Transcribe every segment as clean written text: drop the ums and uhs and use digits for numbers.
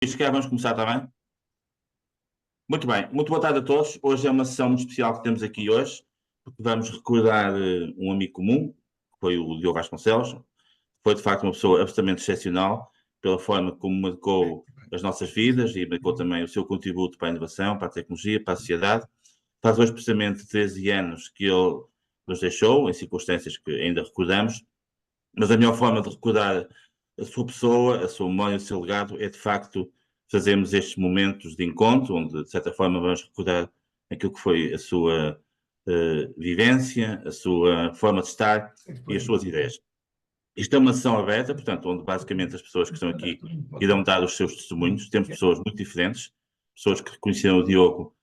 Se calhar vamos começar, está bem? Muito bem, muito boa tarde a todos. Hoje é uma sessão muito especial que temos aqui hoje, porque vamos recordar um amigo comum, que foi o Diogo Vasconcelos. Foi de facto uma pessoa absolutamente excepcional, pela forma como marcou as nossas vidas e marcou também o seu contributo para a inovação, para a tecnologia, para a sociedade. Faz hoje precisamente 13 anos que ele nos deixou, em circunstâncias que ainda recordamos, mas a melhor forma de recordar a sua pessoa, a sua memória, o seu legado, é de facto fazermos estes momentos de encontro, onde de certa forma vamos recordar aquilo que foi a sua vivência, a sua forma de estar e as suas ideias. Isto é uma sessão aberta, portanto, onde basicamente as pessoas que estão aqui irão dar os seus testemunhos. Temos pessoas muito diferentes, pessoas que conheceram o Diogo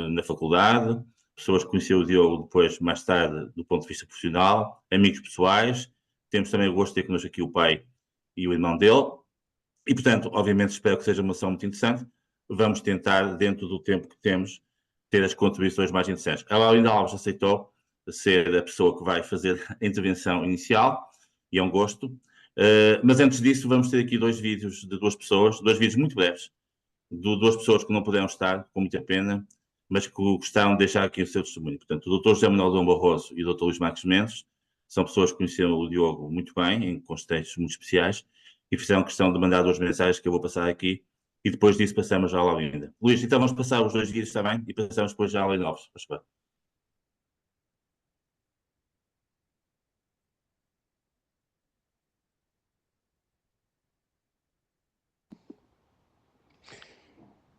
na faculdade, pessoas que conheceram o Diogo depois, mais tarde, do ponto de vista profissional, amigos pessoais. Temos também o gosto de ter connosco aqui o pai e o irmão dele. E, portanto, obviamente, espero que seja uma sessão muito interessante. Vamos tentar, dentro do tempo que temos, ter as contribuições mais interessantes. A Laurinda Alves aceitou ser a pessoa que vai fazer a intervenção inicial, e é um gosto. Mas antes disso, vamos ter aqui dois vídeos de duas pessoas, dois vídeos muito breves, de duas pessoas que não puderam estar, com muita pena, mas que gostaram de deixar aqui o seu testemunho. Portanto, o Dr. José Manuel Dom Barroso e o Dr. Luís Marques Mendes são pessoas que conheceram o Diogo muito bem, em contextos muito especiais, e fizeram questão de mandar duas mensagens que eu vou passar aqui, e depois disso passamos já à Laurinda. Luís, então vamos passar os dois vídeos também, e passamos depois já à Laurinda Alves.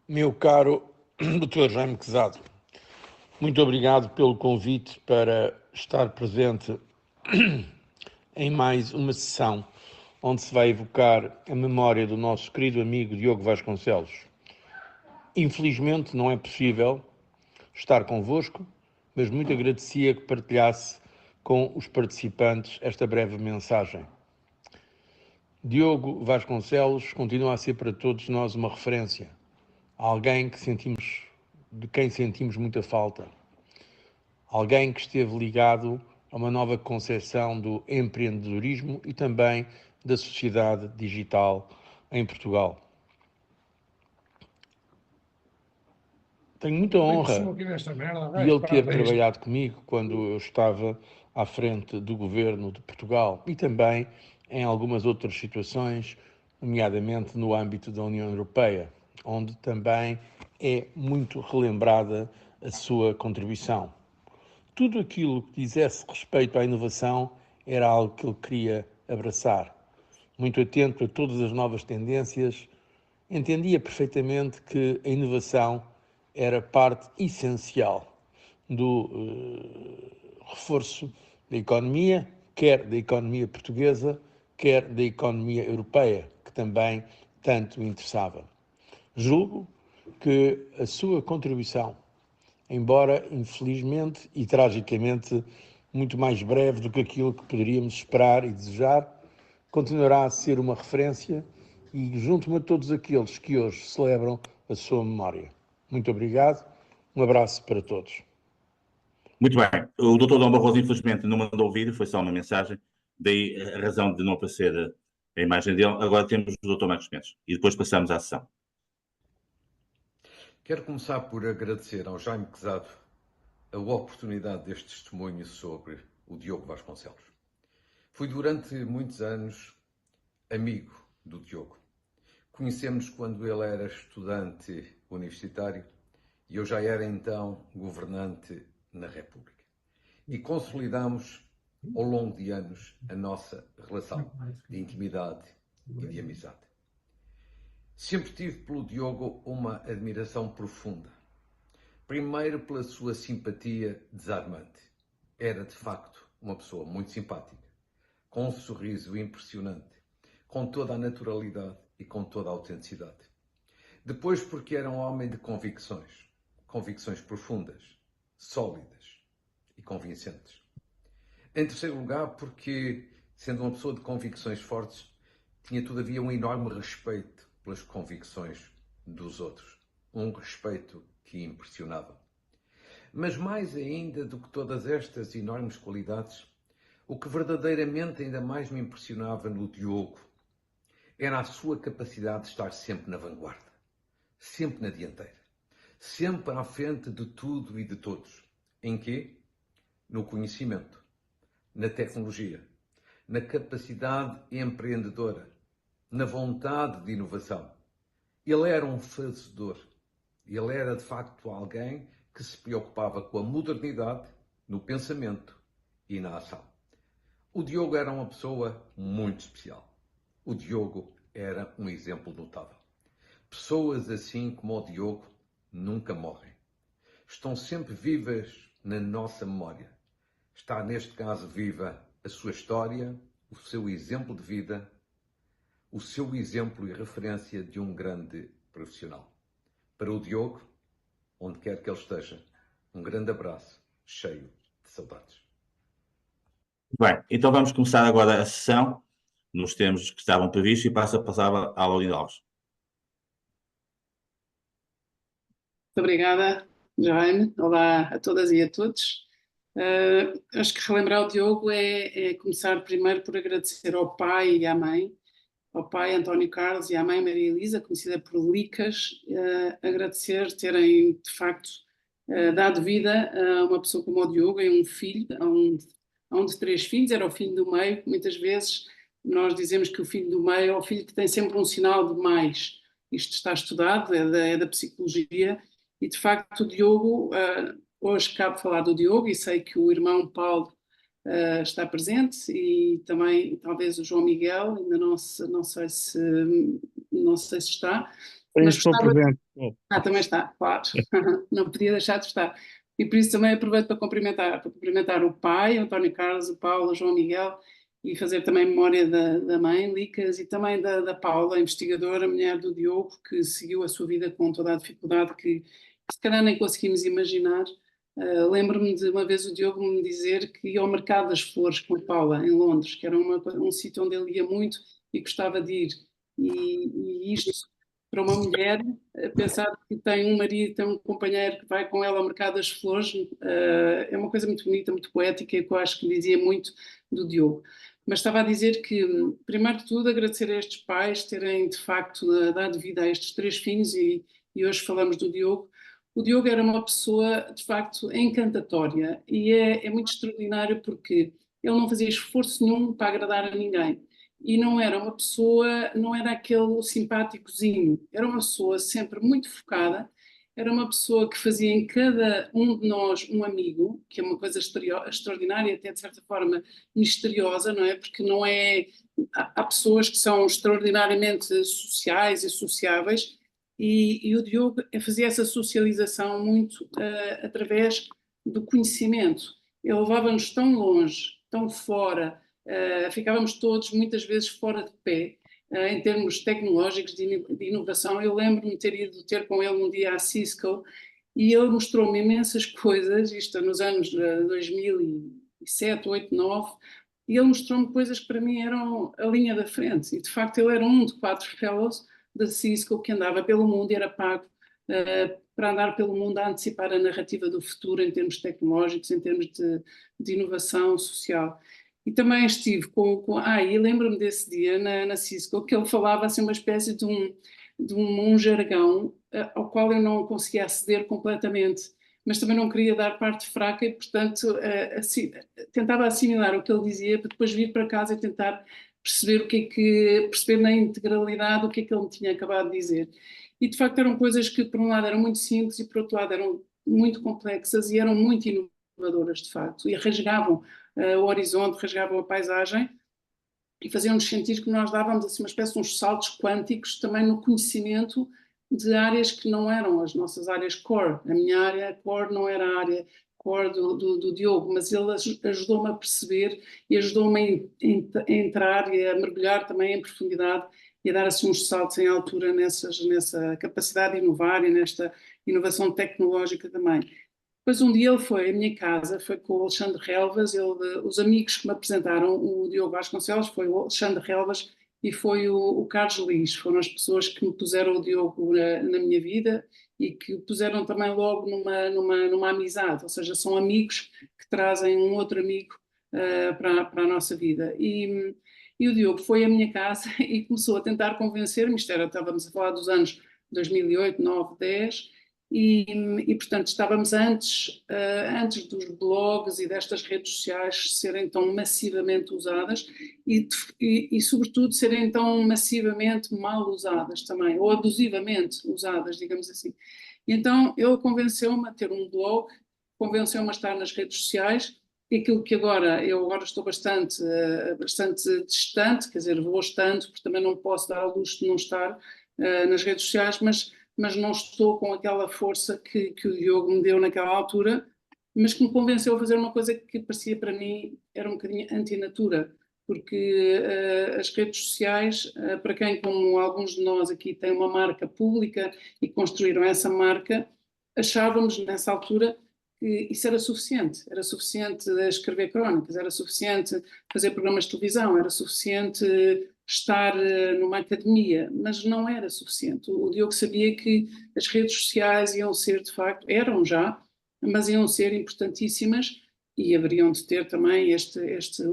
Meu caro Dr. Jaime Quezado, muito obrigado pelo convite para estar presente em mais uma sessão onde se vai evocar a memória do nosso querido amigo Diogo Vasconcelos. Infelizmente não é possível estar convosco, mas muito agradecia que partilhasse com os participantes esta breve mensagem. Diogo Vasconcelos continua a ser para todos nós uma referência, alguém de quem sentimos muita falta, alguém que esteve ligado a uma nova concepção do empreendedorismo e também da sociedade digital em Portugal. Tenho muita honra de ele ter trabalhado comigo quando eu estava à frente do governo de Portugal e também em algumas outras situações, nomeadamente no âmbito da União Europeia, onde também é muito relembrada a sua contribuição. Tudo aquilo que dissesse respeito à inovação era algo que ele queria abraçar. Muito atento a todas as novas tendências, entendia perfeitamente que a inovação era parte essencial do reforço da economia, quer da economia portuguesa, quer da economia europeia, que também tanto interessava. Julgo que a sua contribuição, embora infelizmente e tragicamente muito mais breve do que aquilo que poderíamos esperar e desejar, continuará a ser uma referência e junto-me a todos aqueles que hoje celebram a sua memória. Muito obrigado, um abraço para todos. Muito bem. O Dr. Dom Barroso, infelizmente, não mandou o vídeo, foi só uma mensagem, daí a razão de não aparecer a imagem dele. Agora temos o Dr. Marcos Mendes, e depois passamos à sessão. Quero começar por agradecer ao Jaime Quezado a oportunidade deste testemunho sobre o Diogo Vasconcelos. Fui durante muitos anos amigo do Diogo. Conhecemos-nos quando ele era estudante universitário e eu já era então governante na República. E consolidamos ao longo de anos a nossa relação de intimidade e de amizade. Sempre tive pelo Diogo uma admiração profunda. Primeiro pela sua simpatia desarmante. Era de facto uma pessoa muito simpática, com um sorriso impressionante, com toda a naturalidade e com toda a autenticidade. Depois porque era um homem de convicções profundas, sólidas e convincentes. Em terceiro lugar porque, sendo uma pessoa de convicções fortes, tinha todavia um enorme respeito pelas convicções dos outros. Um respeito que impressionava. Mas mais ainda do que todas estas enormes qualidades, o que verdadeiramente ainda mais me impressionava no Diogo era a sua capacidade de estar sempre na vanguarda, sempre na dianteira, sempre à frente de tudo e de todos. Em quê? No conhecimento, na tecnologia, na capacidade empreendedora, na vontade de inovação. Ele era um fazedor. Ele era, de facto, alguém que se preocupava com a modernidade no pensamento e na ação. O Diogo era uma pessoa muito especial. O Diogo era um exemplo notável. Pessoas assim como o Diogo nunca morrem. Estão sempre vivas na nossa memória. Está, neste caso, viva a sua história, o seu exemplo de vida, o seu exemplo e referência de um grande profissional. Para o Diogo, onde quer que ele esteja, um grande abraço, cheio de saudades. Bem, então vamos começar agora a sessão, nos termos que estavam previstos, e passo a palavra à Laurinda Alves. Muito obrigada, Jaime. Olá a todas e a todos. Acho que relembrar o Diogo é começar primeiro por agradecer ao pai e à mãe, ao pai António Carlos e à mãe Maria Elisa, conhecida por Licas, agradecer terem, de facto, dado vida a uma pessoa como o Diogo e um filho, a um de 3 filhos, era o filho do meio. Muitas vezes nós dizemos que o filho do meio é o filho que tem sempre um sinal de mais. Isto está estudado, é da psicologia, e de facto o Diogo, hoje cabe falar do Diogo, e sei que o irmão Paulo está presente, e também talvez o João Miguel, ainda não sei se está. Mas estou presente. Também está, claro. Não podia deixar de estar. E por isso também aproveito para cumprimentar o pai, António Carlos, o Paulo, o João Miguel, e fazer também memória da mãe, Licas, e também da Paula, a investigadora, a mulher do Diogo, que seguiu a sua vida com toda a dificuldade que se calhar nem conseguimos imaginar. Lembro-me de uma vez o Diogo me dizer que ia ao Mercado das Flores com a Paula, em Londres, que era um sítio onde ele ia muito e gostava de ir. E isto, para uma mulher, pensar que tem um marido, tem um companheiro que vai com ela ao Mercado das Flores, é uma coisa muito bonita, muito poética, e que eu acho que dizia muito do Diogo. Mas estava a dizer que, primeiro de tudo, agradecer a estes pais terem, de facto, dado vida a estes 3 filhos, e hoje falamos do Diogo. O Diogo era uma pessoa, de facto, encantatória, e é muito extraordinário porque ele não fazia esforço nenhum para agradar a ninguém. E não era uma pessoa, não era aquele simpáticozinho, era uma pessoa sempre muito focada, era uma pessoa que fazia em cada um de nós um amigo, que é uma coisa extraordinária, até de certa forma misteriosa, não é? Porque não é. Há pessoas que são extraordinariamente sociais e sociáveis, e o Diogo fazia essa socialização muito através do conhecimento. Ele levava-nos tão longe, tão fora, ficávamos todos muitas vezes fora de pé, em termos tecnológicos de inovação. Eu lembro-me de ter ido ter com ele um dia à Cisco, e ele mostrou-me imensas coisas, isto nos anos 2007, 8, 9, e ele mostrou-me coisas que para mim eram a linha da frente, e de facto ele era um de 4 fellows da Cisco que andava pelo mundo e era pago para andar pelo mundo a antecipar a narrativa do futuro em termos tecnológicos, em termos de inovação social. E também estive e lembro-me desse dia na Cisco, que ele falava assim uma espécie de um jargão ao qual eu não conseguia aceder completamente, mas também não queria dar parte fraca, e portanto tentava assimilar o que ele dizia para depois vir para casa e tentar perceber perceber na integralidade o que é que ele me tinha acabado de dizer. E de facto eram coisas que por um lado eram muito simples e por outro lado eram muito complexas e eram muito inovadoras de facto, e rasgavam o horizonte, rasgavam a paisagem e faziam-nos sentir que nós dávamos assim uma espécie de uns saltos quânticos também no conhecimento de áreas que não eram as nossas áreas core. A minha área core não era a área core do Diogo, mas ele ajudou-me a perceber e ajudou-me a entrar e a mergulhar também em profundidade e a dar assim uns saltos em altura nessa capacidade de inovar e nesta inovação tecnológica também. Depois um dia ele foi à minha casa, foi com o Alexandre Relvas, os amigos que me apresentaram o Diogo Vasconcelos foi o Alexandre Relvas e foi o Carlos Liz. Foram as pessoas que me puseram o Diogo na minha vida e que o puseram também logo numa amizade, ou seja, são amigos que trazem um outro amigo para a nossa vida. E E o Diogo foi à minha casa e começou a tentar convencer-me, estávamos a falar dos anos 2008, 9, 10, portanto estávamos antes dos blogs e destas redes sociais serem tão massivamente usadas e sobretudo serem tão massivamente mal usadas também, ou abusivamente usadas, digamos assim. E então ele convenceu-me a ter um blog, convenceu-me a estar nas redes sociais, e aquilo que eu agora estou bastante distante, quer dizer, vou estando, porque também não posso dar ao luxo de não estar nas redes sociais, mas não estou com aquela força que o Diogo me deu naquela altura, mas que me convenceu a fazer uma coisa que parecia para mim era um bocadinho antinatura, porque as redes sociais, para quem, como alguns de nós aqui, têm uma marca pública e construíram essa marca, achávamos nessa altura que isso era suficiente escrever crónicas, era suficiente fazer programas de televisão, era suficiente estar numa academia, mas não era suficiente. O Diogo sabia que as redes sociais iam ser, de facto, eram já, mas iam ser importantíssimas e haveriam de ter também este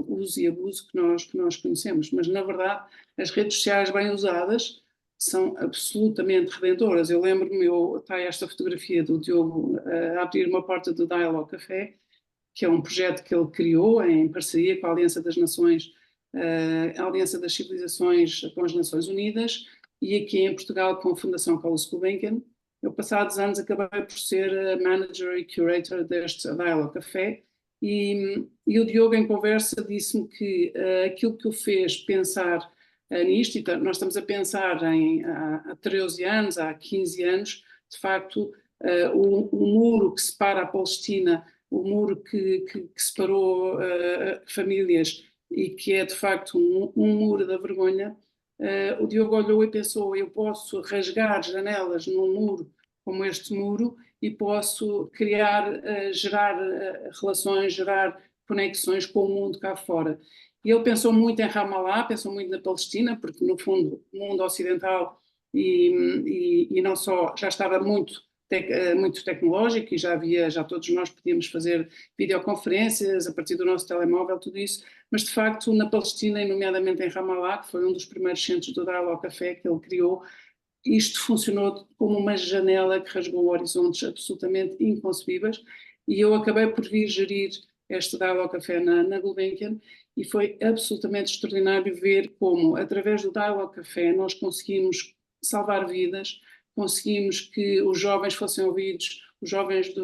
uso e abuso que nós conhecemos. Mas, na verdade, as redes sociais bem usadas são absolutamente redentoras. Eu lembro-me, está esta fotografia do Diogo a abrir uma porta do Dialogue Café, que é um projeto que ele criou em parceria com a Aliança das Nações, a Aliança das Civilizações com as Nações Unidas, e aqui em Portugal com a Fundação Carlos Gulbenkian. Eu, passados anos, acabei por ser manager e curator deste Dialogue Café, e o Diogo, em conversa, disse-me que aquilo que o fez pensar nisto, e nós estamos a pensar há 13 anos, há 15 anos, de facto, o muro que separa a Palestina, o muro que separou famílias e que é de facto um muro da vergonha, o Diogo olhou e pensou: eu posso rasgar janelas num muro como este muro e posso gerar relações, gerar conexões com o mundo cá fora. E ele pensou muito em Ramallah, pensou muito na Palestina, porque no fundo o mundo ocidental e não só já estava muito tecnológico e já todos nós podíamos fazer videoconferências a partir do nosso telemóvel, tudo isso, mas de facto na Palestina, e nomeadamente em Ramallah, que foi um dos primeiros centros do Dialogue Café que ele criou, isto funcionou como uma janela que rasgou horizontes absolutamente inconcebíveis, e eu acabei por vir gerir este Dialogue Café na Gulbenkian, e foi absolutamente extraordinário ver como, através do Dialogue Café, nós conseguimos salvar vidas, conseguimos que os jovens fossem ouvidos, os jovens da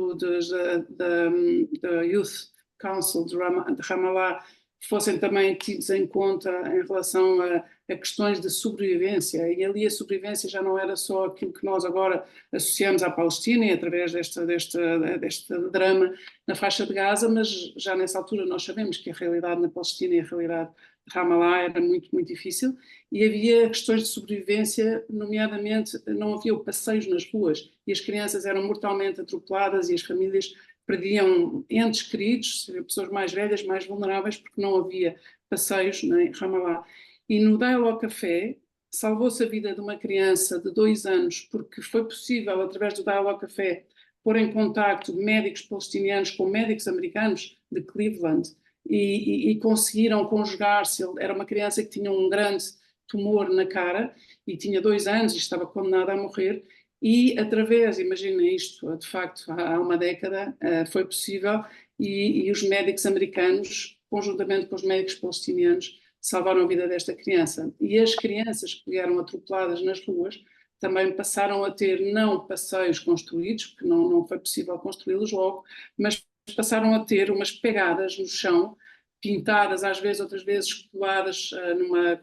Youth Council de Ramallah fossem também tidos em conta em relação a questões de sobrevivência, e ali a sobrevivência já não era só aquilo que nós agora associamos à Palestina e através deste drama na faixa de Gaza, mas já nessa altura nós sabemos que a realidade na Palestina e a realidade de Ramallah era muito, muito difícil, e havia questões de sobrevivência, nomeadamente não havia passeios nas ruas, e as crianças eram mortalmente atropeladas e as famílias perdiam entes queridos, pessoas mais velhas, mais vulneráveis, porque não havia passeios em Ramallah. E no Dialogue Café salvou-se a vida de uma criança de 2 anos, porque foi possível, através do Dialogue Café, pôr em contacto médicos palestinianos com médicos americanos de Cleveland e conseguiram conjugar-se. Era uma criança que tinha um grande tumor na cara e tinha 2 anos e estava condenada a morrer. E através, imagina isto, de facto, há uma década foi possível e os médicos americanos, conjuntamente com os médicos palestinianos, salvaram a vida desta criança. E as crianças que vieram atropeladas nas ruas também passaram a ter não passeios construídos, porque não foi possível construí-los logo, mas passaram a ter umas pegadas no chão, pintadas às vezes, outras vezes coladas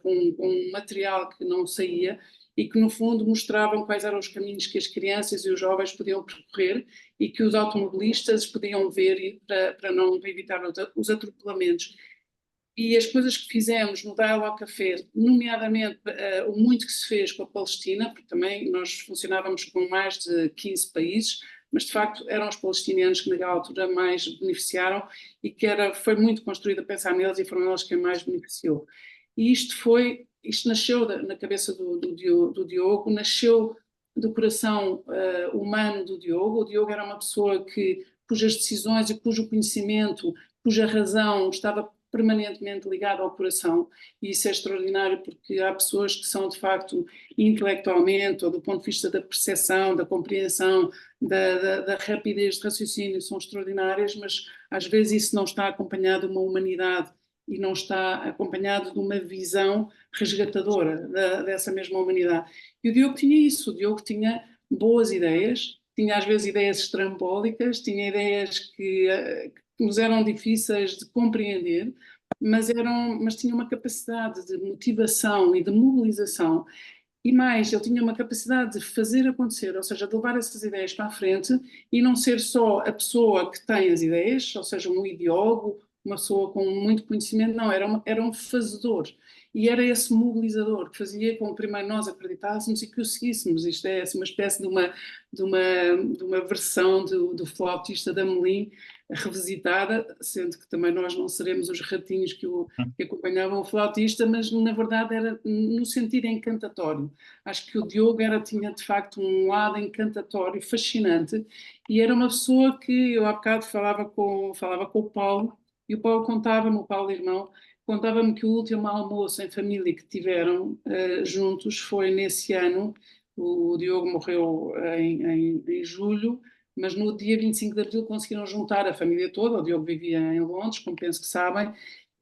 com um material que não saía, e que no fundo mostravam quais eram os caminhos que as crianças e os jovens podiam percorrer e que os automobilistas podiam ver para evitar os atropelamentos. E as coisas que fizemos no Dialogue Café, nomeadamente o muito que se fez com a Palestina, porque também nós funcionávamos com mais de 15 países, mas de facto eram os palestinianos que naquela altura mais beneficiaram e que foi muito construído a pensar neles e foram eles quem mais beneficiou. E isto nasceu na cabeça do Diogo, nasceu do coração humano do Diogo. O Diogo era uma pessoa cujas decisões e cujo conhecimento, cuja razão estava permanentemente ligado ao coração, e isso é extraordinário porque há pessoas que são de facto intelectualmente ou do ponto de vista da percepção, da compreensão, da rapidez de raciocínio são extraordinárias, mas às vezes isso não está acompanhado de uma humanidade e não está acompanhado de uma visão resgatadora dessa mesma humanidade. E o Diogo tinha isso, o Diogo tinha boas ideias, tinha às vezes ideias estrambólicas, tinha ideias que nos eram difíceis de compreender, mas tinha uma capacidade de motivação e de mobilização. E mais, ele tinha uma capacidade de fazer acontecer, ou seja, de levar essas ideias para a frente e não ser só a pessoa que tem as ideias, ou seja, um ideólogo, uma pessoa com muito conhecimento, não, era um fazedor. E era esse mobilizador que fazia com que primeiro nós acreditássemos e que o seguíssemos. Isto é uma espécie de uma versão do flautista da Amelie revisitada, sendo que também nós não seremos os ratinhos que acompanhavam o flautista, mas na verdade era no sentido encantatório. Acho que o Diogo tinha de facto um lado encantatório, fascinante, e era uma pessoa que eu há bocado falava com o Paulo, e o Paulo contava-me, o Paulo irmão, contava-me que o último almoço em família que tiveram juntos foi nesse ano. O Diogo morreu em julho, mas no dia 25 de abril conseguiram juntar a família toda. O Diogo vivia em Londres, como penso que sabem,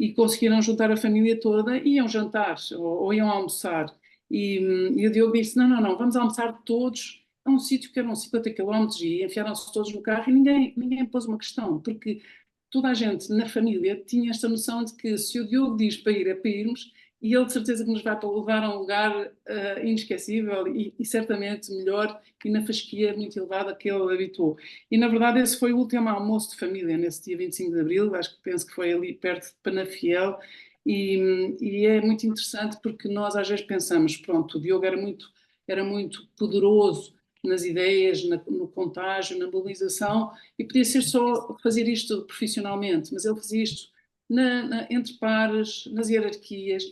e conseguiram juntar a família toda, iam jantar ou iam almoçar. E o Diogo disse, não, vamos almoçar todos a um sítio que eram 50 quilómetros, e enfiaram-se todos no carro e ninguém pôs uma questão, porque toda a gente na família tinha esta noção de que se o Diogo diz para ir, é para irmos, e ele de certeza que nos vai levar a um lugar inesquecível e certamente melhor e na fasquia muito elevada que ele habituou. E na verdade esse foi o último almoço de família, nesse dia 25 de Abril, penso que foi ali perto de Penafiel, e é muito interessante porque nós às vezes pensamos, pronto, o Diogo era muito poderoso nas ideias, no contágio, na mobilização, e podia ser só fazer isto profissionalmente, mas ele fazia isto entre pares, nas hierarquias,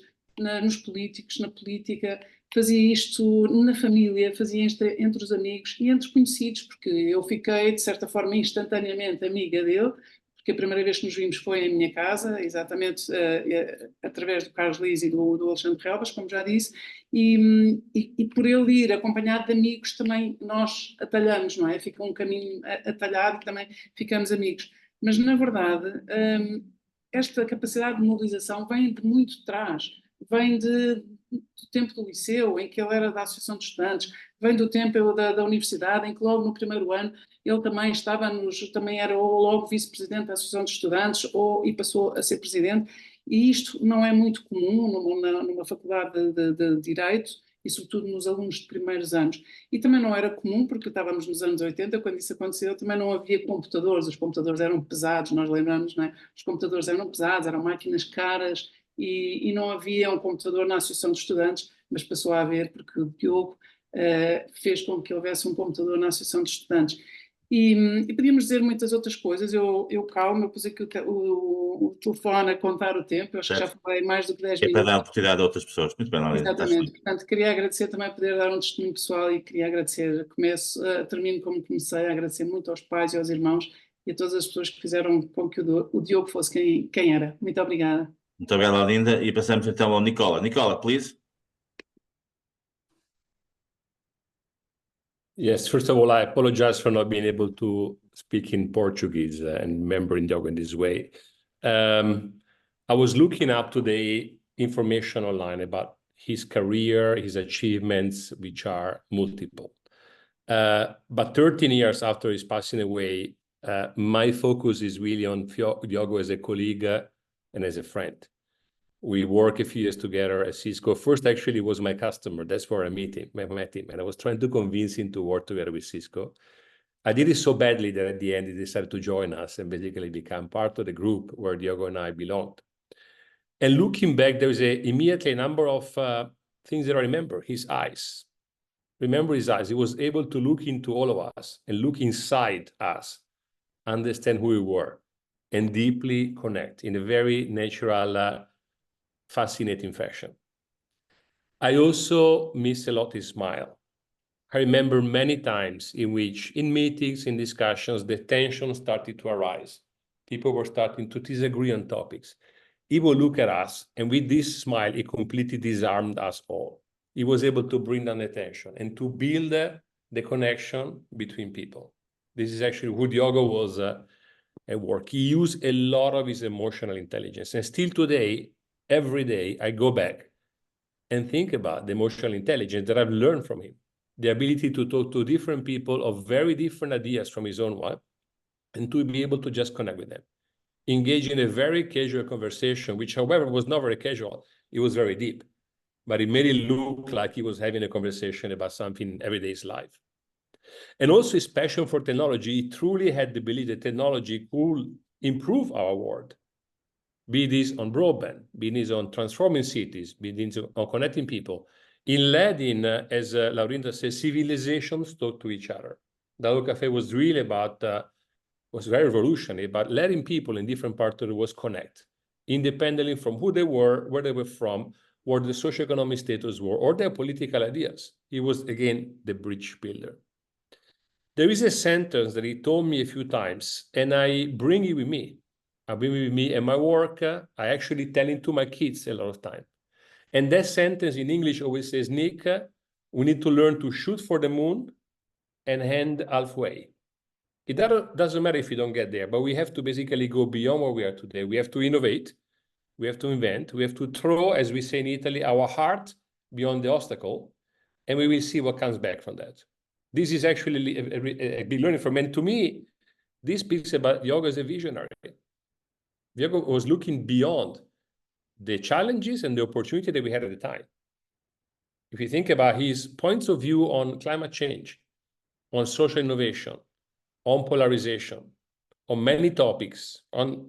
nos políticos, na política, fazia isto na família, fazia isto entre os amigos e entre conhecidos, porque eu fiquei, de certa forma, instantaneamente amiga dele, porque a primeira vez que nos vimos foi em minha casa, exatamente através do Carlos Liz e do Alexandre Relvas, como já disse, e por ele ir acompanhado de amigos também nós atalhamos, não é? Fica um caminho atalhado e também ficamos amigos. Mas, na verdade, esta capacidade de mobilização vem de muito trás, vem do tempo do liceu, em que ele era da Associação de Estudantes, vem do tempo da universidade, em que logo no primeiro ano ele também era logo vice-presidente da Associação de Estudantes e passou a ser presidente, e isto não é muito comum numa faculdade de Direito, e sobretudo nos alunos de primeiros anos. E também não era comum, porque estávamos nos anos 80, quando isso aconteceu, também não havia computadores, os computadores eram pesados, nós lembramos, não é? Os computadores eram pesados, eram máquinas caras, e não havia um computador na Associação de Estudantes, mas passou a haver, porque o Diogo fez com que houvesse um computador na Associação de Estudantes. E podíamos dizer muitas outras coisas. Eu calmo, eu pus aqui o telefone a contar o tempo, eu acho que já falei mais do que 10 minutos. É para dar oportunidade a outras pessoas. Muito bem, Laurinda. Exatamente. Portanto, queria agradecer também poder dar um testemunho pessoal e queria agradecer, termino como comecei, a agradecer muito aos pais e aos irmãos e a todas as pessoas que fizeram com que o Diogo fosse quem era. Muito obrigada. Muito obrigado, Laurinda. E passamos então ao Nicola. Nicola, please. Yes, first of all, I apologize for not being able to speak in Portuguese and remembering Diogo in this way. I was looking up today information online about his career, his achievements, which are multiple. But 13 years after his passing away, my focus is really on Diogo as a colleague and as a friend. We worked a few years together at Cisco. First, actually, was my customer. That's where I met him. And I was trying to convince him to work together with Cisco. I did it so badly that at the end, he decided to join us and basically become part of the group where Diogo and I belonged. And looking back, there was immediately a number of things that I remember. His eyes. Remember his eyes. He was able to look into all of us and look inside us, understand who we were, and deeply connect in a very natural, fascinating fashion. I also miss a lot his smile. I remember many times in which, in meetings, in discussions, the tension started to arise. People were starting to disagree on topics. he would look at us, and with this smile, he completely disarmed us all. He was able to bring down the tension and to build the connection between people. This is actually who Diogo was at work. He used a lot of his emotional intelligence. And still today, every day, I go back and think about the emotional intelligence that I've learned from him. The ability to talk to different people of very different ideas from his own one, and to be able to just connect with them. Engage in a very casual conversation, which, however, was not very casual. It was very deep, but it made it look like he was having a conversation about something in everyday's life. And also his passion for technology. He truly had the belief that technology could improve our world, be this on broadband, be this on transforming cities, be this on connecting people. In letting, as Laurinda says, civilizations talk to each other. Dialogue Cafe was really about, was very revolutionary, but letting people in different parts of the world connect, independently from who they were, where they were from, what the socioeconomic status were, or their political ideas. He was, again, the bridge builder. There is a sentence that he told me a few times, and I bring it with me. I bring it with me in my work. I actually tell it to my kids a lot of time. And that sentence in English always says, Nick, we need to learn to shoot for the moon and end halfway. It doesn't matter if you don't get there, but we have to basically go beyond where we are today. We have to innovate. We have to invent. We have to throw, as we say in Italy, our heart beyond the obstacle, and we will see what comes back from that. This is actually a big learning from me. And to me, this speaks about Diogo as a visionary. Diogo was looking beyond the challenges and the opportunity that we had at the time. If you think about his points of view on climate change, on social innovation, on polarization, on many topics, on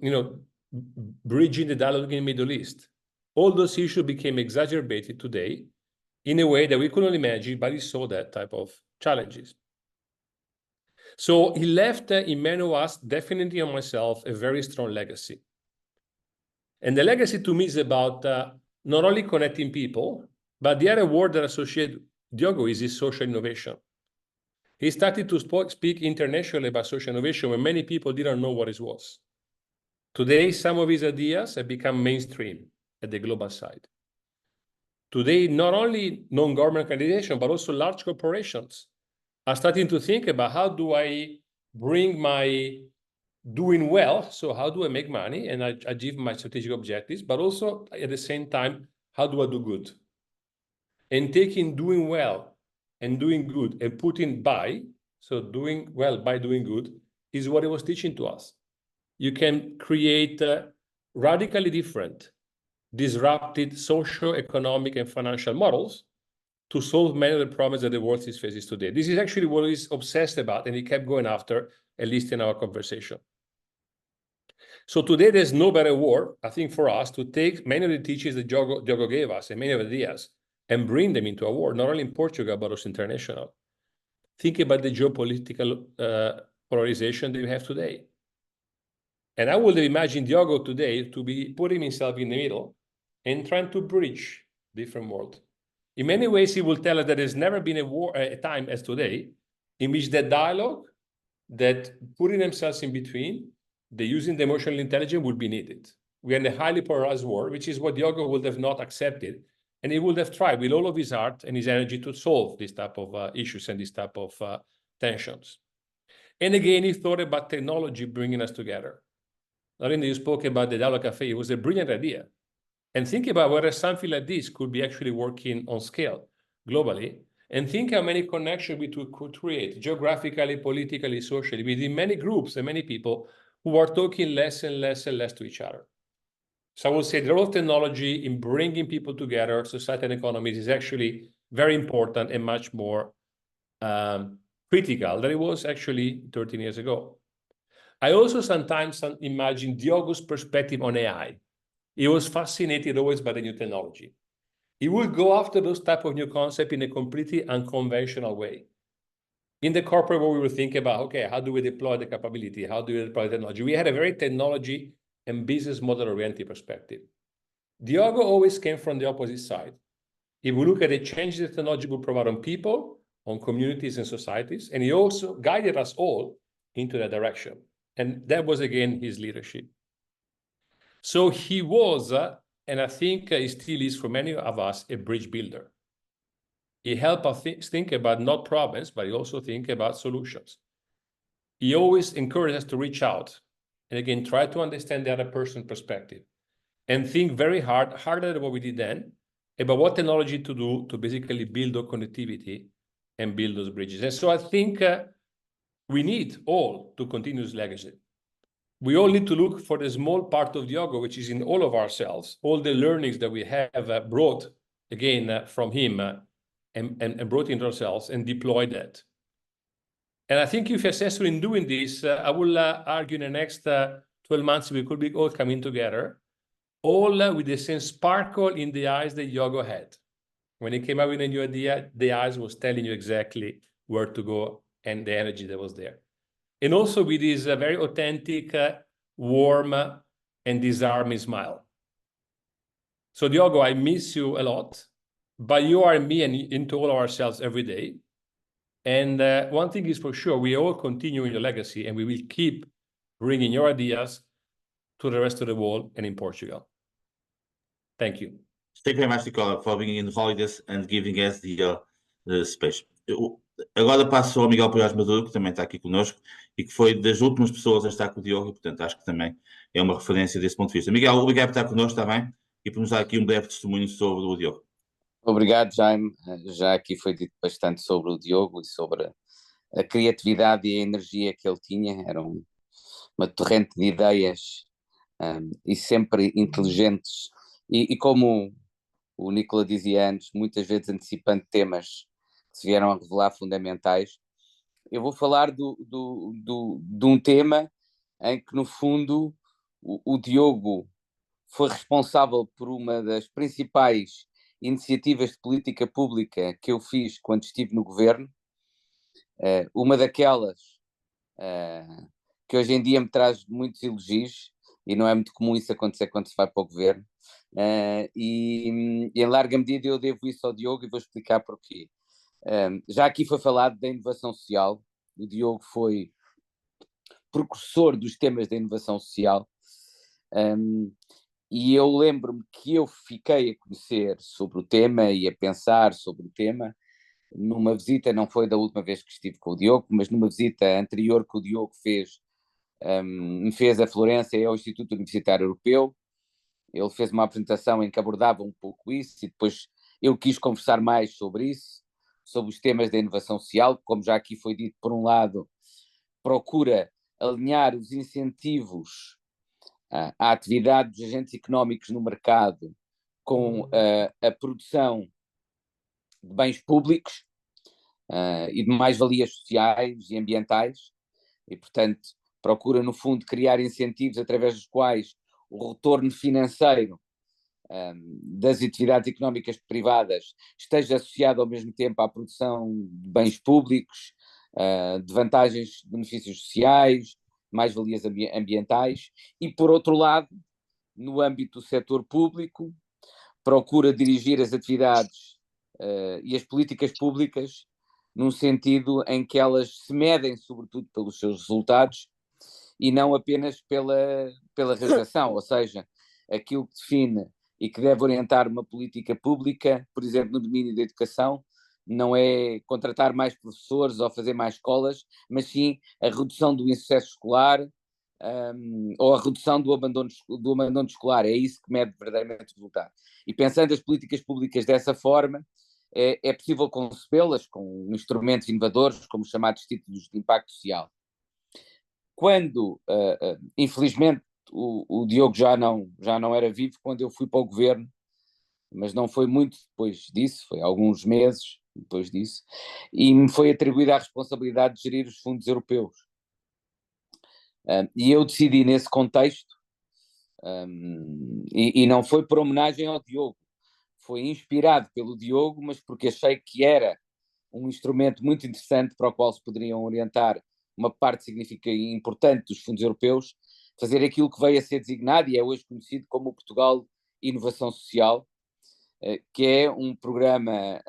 bridging the dialogue in the Middle East, all those issues became exacerbated today in a way that we couldn't imagine, but he saw that type of challenges. So he left in many of us, definitely on myself, a very strong legacy. And the legacy to me is about not only connecting people, but the other word that associates Diogo is his social innovation. He started to speak internationally about social innovation when many people didn't know what it was. Today, some of his ideas have become mainstream at the global side. Today, not only non-government organizations, but also large corporations are starting to think about how do I bring my doing well, so how do I make money and I achieve my strategic objectives, but also at the same time, how do I do good? And taking doing well and doing good and putting by, so doing well by doing good, is what he was teaching to us. You can create radically different, disrupted social, economic, and financial models to solve many of the problems that the world faces today. This is actually what he's obsessed about, and he kept going after, at least in our conversation. So today, there's no better word, I think, for us to take many of the teachings that Diogo gave us and many of the ideas and bring them into our world, not only in Portugal, but also international. Think about the geopolitical polarization that we have today. And I would imagine Diogo today to be putting himself in the middle and trying to bridge different worlds. In many ways, he will tell us that there's never been a time as today in which that dialogue, that putting themselves in between, the using the emotional intelligence would be needed. We are in a highly polarized world, which is what Diogo would have not accepted. And he would have tried with all of his heart and his energy to solve this type of issues and this type of tensions. And again, he thought about technology bringing us together. Laurinda, you spoke about the Dialogue Cafe. It was a brilliant idea. And think about whether something like this could be actually working on scale globally. And think how many connections we could create geographically, politically, socially, within many groups and many people who are talking less and less and less to each other. So I would say the role of technology in bringing people together, society and economies, is actually very important and much more critical than it was actually 13 years ago. I also sometimes imagine Diogo's perspective on AI. He was fascinated always by the new technology. He would go after those type of new concepts in a completely unconventional way. In the corporate world, we would think about, okay, how do we deploy the capability? How do we deploy technology? We had a very technology and business model-oriented perspective. Diogo always came from the opposite side. If we look at the changes that technology will provide on people, on communities and societies, and he also guided us all into that direction. And that was, again, his leadership. So he was, and I think he still is for many of us, a bridge builder. He helped us think about not problems, but he also think about solutions. He always encouraged us to reach out and again, try to understand the other person's perspective and think very hard, harder than what we did then, about what technology to do to basically build our connectivity and build those bridges. And so I think we need all to continue this legacy. We all need to look for the small part of Diogo, which is in all of ourselves, all the learnings that we have brought, again, from him and brought into ourselves and deployed that. And I think if you're successful in doing this, I will argue in the next 12 months, we could be all coming together, all with the same sparkle in the eyes that Diogo had. When he came up with a new idea, the eyes was telling you exactly where to go and the energy that was there. And also with this very authentic, warm, and disarming smile. So Diogo, I miss you a lot, but you are me and into all ourselves every day. And one thing is for sure, we all continue in your legacy and we will keep bringing your ideas to the rest of the world and in Portugal. Thank you. Thank you very much, Nicola, for being in the holidays and giving us the space. Agora passo ao Miguel Poiares Maduro, que também está aqui connosco e que foi das últimas pessoas a estar com o Diogo, e portanto acho que também é uma referência desse ponto de vista. Miguel, obrigado por estar connosco, está bem? E por nos dar aqui um breve testemunho sobre o Diogo. Obrigado, Jaime. Já aqui foi dito bastante sobre o Diogo e sobre a criatividade e a energia que ele tinha. Era uma torrente de ideias e sempre inteligentes. E como o Nicola dizia antes, muitas vezes antecipando temas que se vieram a revelar fundamentais. Eu vou falar de um tema em que, no fundo, o Diogo foi responsável por uma das principais iniciativas de política pública que eu fiz quando estive no governo, uma daquelas que hoje em dia me traz muitos elogios, e não é muito comum isso acontecer quando se vai para o governo, e em larga medida eu devo isso ao Diogo e vou explicar porquê. Já aqui foi falado da inovação social, o Diogo foi precursor dos temas da inovação social, e eu lembro-me que eu fiquei a conhecer sobre o tema e a pensar sobre o tema numa visita, não foi da última vez que estive com o Diogo, mas numa visita anterior que o Diogo me fez a Florença e ao Instituto Universitário Europeu. Ele fez uma apresentação em que abordava um pouco isso e depois eu quis conversar mais sobre isso, sobre os temas da inovação social, como já aqui foi dito, por um lado, procura alinhar os incentivos à atividade dos agentes económicos no mercado com a produção de bens públicos e de mais-valias sociais e ambientais, e, portanto, procura, no fundo, criar incentivos através dos quais o retorno financeiro das atividades económicas privadas esteja associado ao mesmo tempo à produção de bens públicos, de vantagens, benefícios sociais, mais-valias ambientais, e, por outro lado, no âmbito do setor público, procura dirigir as atividades e as políticas públicas num sentido em que elas se medem, sobretudo, pelos seus resultados e não apenas pela realização, ou seja, aquilo que define e que deve orientar uma política pública, por exemplo, no domínio da educação, não é contratar mais professores ou fazer mais escolas, mas sim a redução do insucesso escolar ou a redução do abandono escolar. É isso que mede verdadeiramente o resultado. E pensando as políticas públicas dessa forma, é possível concebê-las com instrumentos inovadores, como os chamados títulos de impacto social. Quando, infelizmente, o Diogo já não era vivo quando eu fui para o governo, mas não foi muito depois disso, foi alguns meses depois disso, e me foi atribuída a responsabilidade de gerir os fundos europeus. E eu decidi nesse contexto, e não foi por homenagem ao Diogo, foi inspirado pelo Diogo, mas porque achei que era um instrumento muito interessante para o qual se poderiam orientar uma parte significativa e importante dos fundos europeus, fazer aquilo que veio a ser designado e é hoje conhecido como o Portugal Inovação Social, que é um programa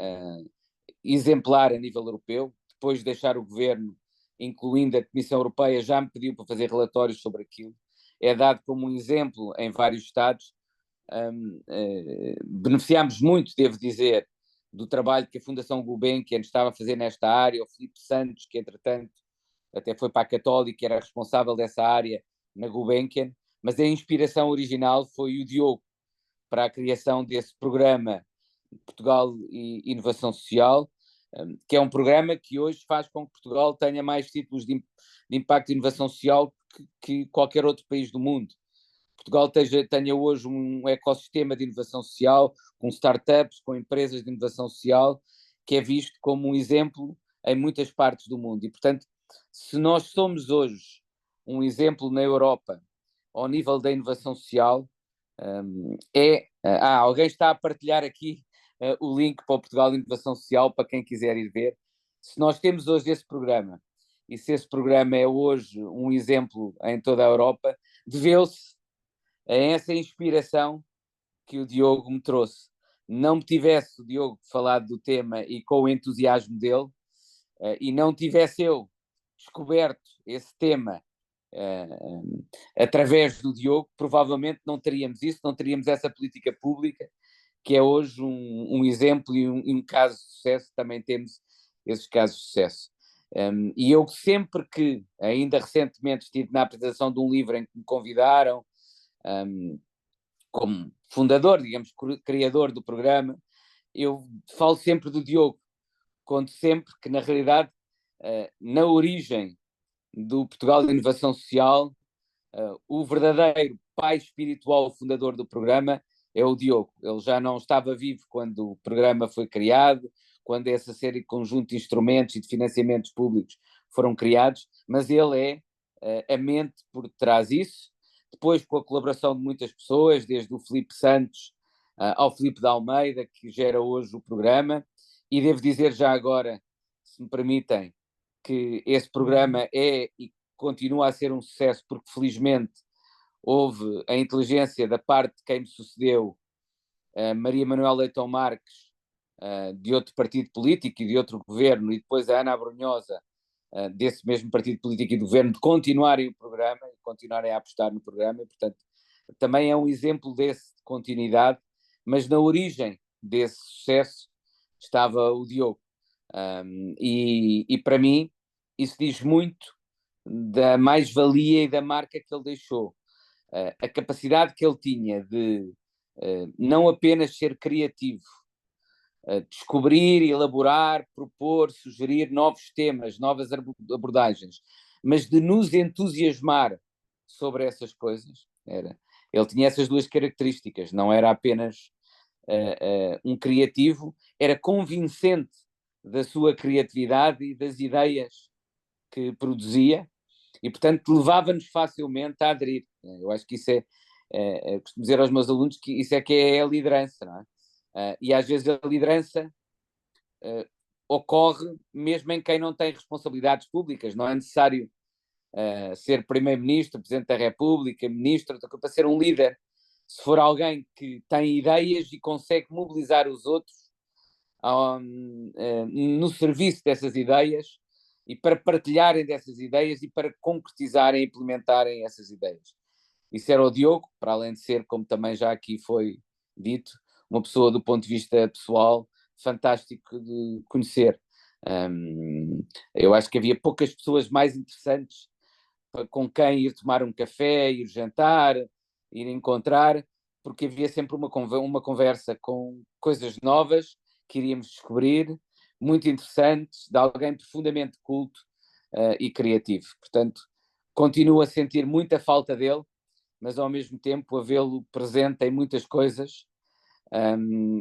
exemplar a nível europeu. Depois de deixar o governo, incluindo a Comissão Europeia, já me pediu para fazer relatórios sobre aquilo. é dado como um exemplo em vários estados. Beneficiámos muito, devo dizer, do trabalho que a Fundação Gulbenkian estava a fazer nesta área, o Filipe Santos, que entretanto até foi para a Católica, era responsável dessa área na Gulbenkian, mas a inspiração original foi o Diogo para a criação desse programa Portugal e Inovação Social, que é um programa que hoje faz com que Portugal tenha mais títulos de impacto e inovação social que qualquer outro país do mundo. Portugal tenha hoje um ecossistema de inovação social, com startups, com empresas de inovação social, que é visto como um exemplo em muitas partes do mundo. E, portanto, se nós somos hoje um exemplo na Europa ao nível da inovação social, alguém está a partilhar aqui o link para o Portugal de Inovação Social, para quem quiser ir ver. Se nós temos hoje esse programa, e se esse programa é hoje um exemplo em toda a Europa, deveu-se a essa inspiração que o Diogo me trouxe. Não me tivesse o Diogo falado do tema e com o entusiasmo dele, e não tivesse eu descoberto esse tema através do Diogo, provavelmente não teríamos isso, não teríamos essa política pública, que é hoje um exemplo e um caso de sucesso. Também temos esses casos de sucesso. E eu sempre que, ainda recentemente, estive na apresentação de um livro em que me convidaram, como fundador, digamos, criador do programa, eu falo sempre do Diogo, conto sempre que, na realidade, na origem do Portugal de Inovação Social, o verdadeiro pai espiritual fundador do programa é o Diogo. Ele já não estava vivo quando o programa foi criado, quando essa série de conjunto de instrumentos e de financiamentos públicos foram criados, mas ele é a mente por trás disso. Depois, com a colaboração de muitas pessoas, desde o Filipe Santos ao Filipe de Almeida, que gera hoje o programa, e devo dizer já agora, se me permitem, que esse programa é e continua a ser um sucesso, porque felizmente houve a inteligência da parte de quem me sucedeu, Maria Manuel Leitão Marques, de outro partido político e de outro governo, e depois a Ana Abrunhosa, desse mesmo partido político e do governo, de continuarem o programa e continuarem a apostar no programa. E, portanto, também é um exemplo de continuidade, mas na origem desse sucesso estava o Diogo. E para mim isso diz muito da mais-valia e da marca que ele deixou. A capacidade que ele tinha de não apenas ser criativo, descobrir, elaborar, propor, sugerir novos temas, novas abordagens, mas de nos entusiasmar sobre essas coisas. Ele tinha essas duas características, não era apenas um criativo, era convincente da sua criatividade e das ideias que produzia, e portanto levava-nos facilmente a aderir. Eu acho que isso costumo dizer aos meus alunos que isso é que é a liderança, não é? E às vezes a liderança ocorre mesmo em quem não tem responsabilidades públicas. Não é necessário ser primeiro-ministro, presidente da República, ministro, para ser um líder. Se for alguém que tem ideias e consegue mobilizar os outros no serviço dessas ideias e para partilharem dessas ideias e para concretizarem e implementarem essas ideias. Isso era o Diogo, para além de ser, como também já aqui foi dito, uma pessoa do ponto de vista pessoal fantástico de conhecer. Eu acho que havia poucas pessoas mais interessantes com quem ir tomar um café, ir jantar, ir encontrar, porque havia sempre uma conversa com coisas novas que iríamos descobrir, muito interessantes, de alguém profundamente culto e criativo. Portanto, continuo a sentir muita falta dele, mas ao mesmo tempo a vê-lo presente em muitas coisas,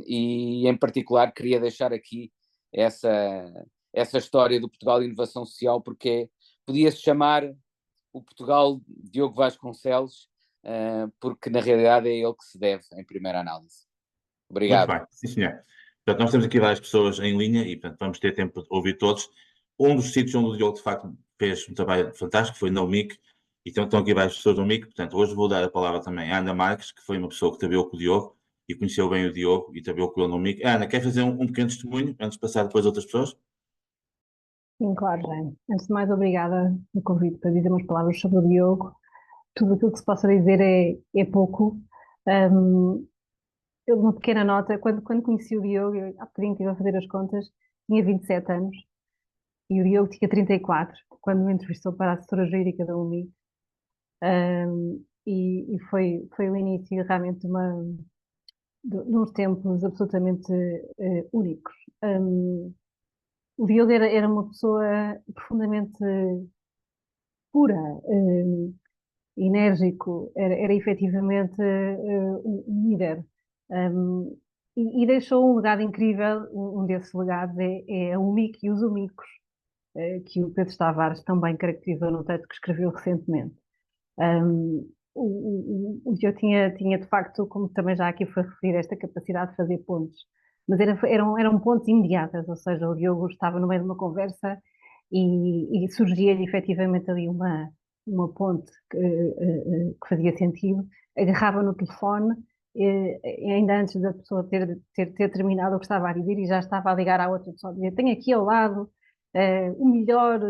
e em particular queria deixar aqui essa história do Portugal de Inovação Social, porque podia-se chamar o Portugal Diogo Vasconcelos, porque na realidade é ele que se deve em primeira análise. Obrigado. Muito bem, sim senhor. Portanto, nós temos aqui várias pessoas em linha e portanto, vamos ter tempo de ouvir todos. Um dos sítios onde o Diogo de facto fez um trabalho fantástico foi na UMIC, e então estão aqui várias pessoas da UMIC. Portanto, hoje vou dar a palavra também à Ana Marques, que foi uma pessoa que trabalhou com o Diogo e conheceu bem o Diogo e trabalhou com ele na UMIC. Ana, quer fazer um pequeno testemunho antes de passar depois a outras pessoas? Sim, claro, Jaime. Antes de mais, obrigada pelo convite para dizer umas palavras sobre o Diogo. tudo aquilo que se possa dizer é pouco. Uma pequena nota, quando conheci o Diogo, eu, há bocadinho estive a fazer as contas, tinha 27 anos e o Diogo tinha 34, quando me entrevistou para a assessora jurídica da UMI. E foi o início realmente de uns tempos absolutamente únicos. O Diogo era uma pessoa profundamente pura, enérgico, era efetivamente um líder. E deixou um legado incrível. Um desses legados é a UMIC e os UMICos, que o Pedro Tavares também caracterizou no texto que escreveu recentemente. O Diogo tinha de facto, como também já aqui foi referido, esta capacidade de fazer pontes, mas eram pontes imediatas, ou seja, o Diogo estava no meio de uma conversa e surgia-lhe efetivamente ali uma ponte que fazia sentido, agarrava no telefone, ainda antes da pessoa ter terminado o que estava a dizer, e já estava a ligar à outra pessoa, a dizer: tenho aqui ao lado o melhor,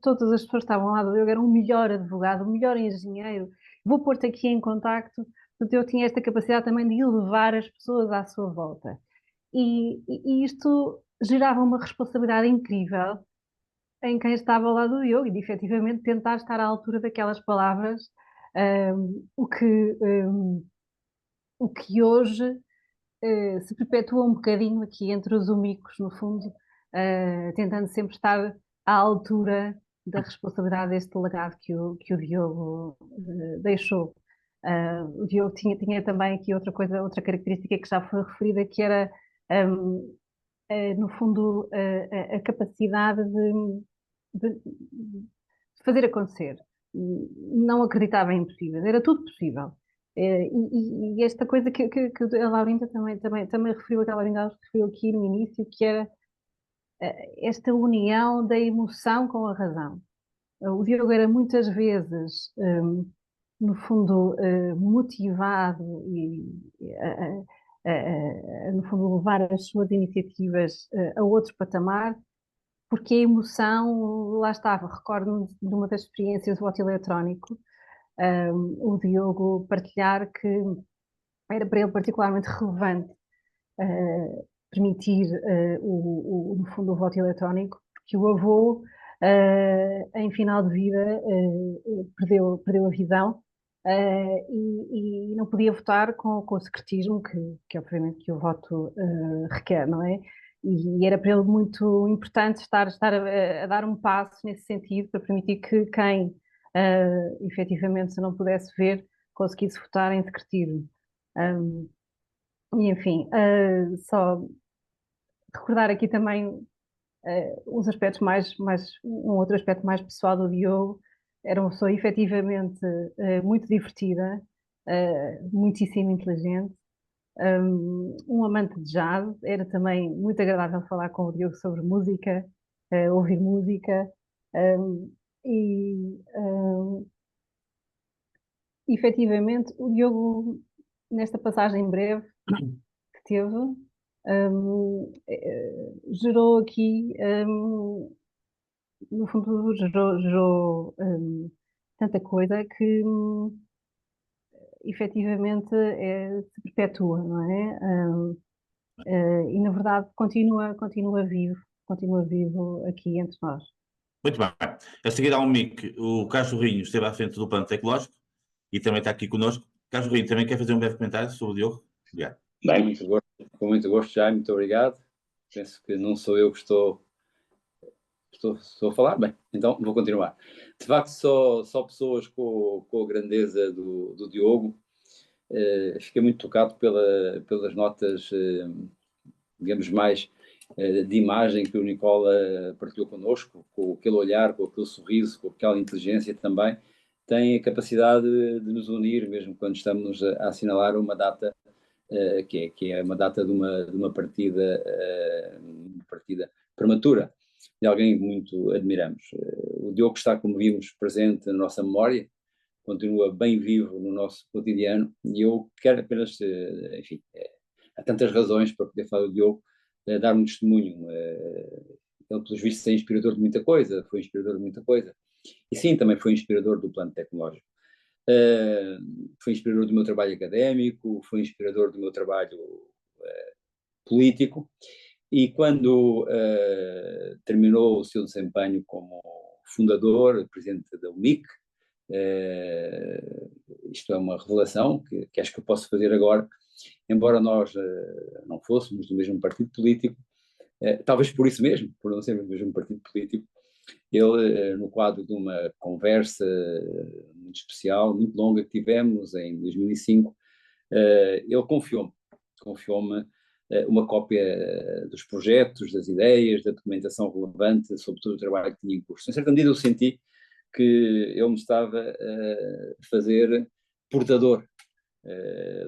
todas as pessoas que estavam lá do Diogo, era o melhor advogado, o melhor engenheiro, vou pôr-te aqui em contacto. Portanto, eu tinha esta capacidade também de elevar as pessoas à sua volta. E isto gerava uma responsabilidade incrível em quem estava ao lado do Diogo e de efetivamente tentar estar à altura daquelas palavras, o que hoje se perpetua um bocadinho aqui entre os umicos, no fundo, tentando sempre estar à altura da responsabilidade deste legado que o Diogo deixou. O Diogo tinha também aqui outra outra característica que já foi referida, que era, no fundo, a capacidade de fazer acontecer. Não acreditava em impossíveis, era tudo possível. E esta coisa que a Laurinda também referiu, que a Laurinda referiu aqui no início, que era esta união da emoção com a razão. O Diogo era muitas vezes, no fundo, motivado e, no fundo, levar as suas iniciativas a outro patamar, porque a emoção, lá estava. Recordo-me de uma das experiências do voto eletrónico, o Diogo partilhar que era para ele particularmente relevante permitir, no fundo, o voto eletrónico, porque o avô, em final de vida, perdeu a visão e não podia votar com o secretismo que obviamente que o voto requer, não é? E era para ele muito importante estar a dar um passo nesse sentido para permitir que quem efetivamente, se não pudesse ver, conseguisse votar em secretismo. E enfim, só recordar aqui também uns aspectos um outro aspecto mais pessoal do Diogo. Era uma pessoa efetivamente muito divertida, muitíssimo inteligente, um amante de jazz. Era também muito agradável falar com o Diogo sobre música, ouvir música, e efetivamente o Diogo, nesta passagem breve que teve, gerou aqui, no fundo, gerou tanta coisa que efetivamente se perpetua, não é? E na verdade continua vivo aqui entre nós. Muito bem. A seguir ao MIC, o Carlos Rinho esteve à frente do plano tecnológico e também está aqui connosco. Carlos Rinho, também quer fazer um breve comentário sobre o Diogo? Obrigado. Bem, com muito gosto, Jaime, muito obrigado. Penso que não sou eu que estou a falar. Bem, então vou continuar. De facto, só pessoas com a grandeza do Diogo. Fiquei muito tocado pelas notas, digamos, mais de imagem que o Nicola partilhou connosco, com aquele olhar, com aquele sorriso, com aquela inteligência também. Tem a capacidade de nos unir, mesmo quando estamos a assinalar uma data que é uma data de uma partida prematura, de alguém que muito admiramos. O Diogo está, como vimos, presente na nossa memória, continua bem vivo no nosso cotidiano, e eu quero apenas, enfim, há tantas razões para poder falar do Diogo, dar um testemunho. Ele, pelos vistos, é inspirador de muita coisa, foi inspirador de muita coisa. E sim, também foi inspirador do plano tecnológico. foi inspirador do meu trabalho académico, foi inspirador do meu trabalho político, e quando terminou o seu desempenho como fundador, presidente da UNIC, isto é uma revelação que acho que eu posso fazer agora, embora nós não fôssemos do mesmo partido político, talvez por isso mesmo, por não sermos do mesmo partido político, ele, no quadro de uma conversa muito especial, muito longa que tivemos em 2005, ele confiou-me uma cópia dos projetos, das ideias, da documentação relevante sobre todo o trabalho que tinha em curso. Em certa medida eu senti que ele me estava a fazer portador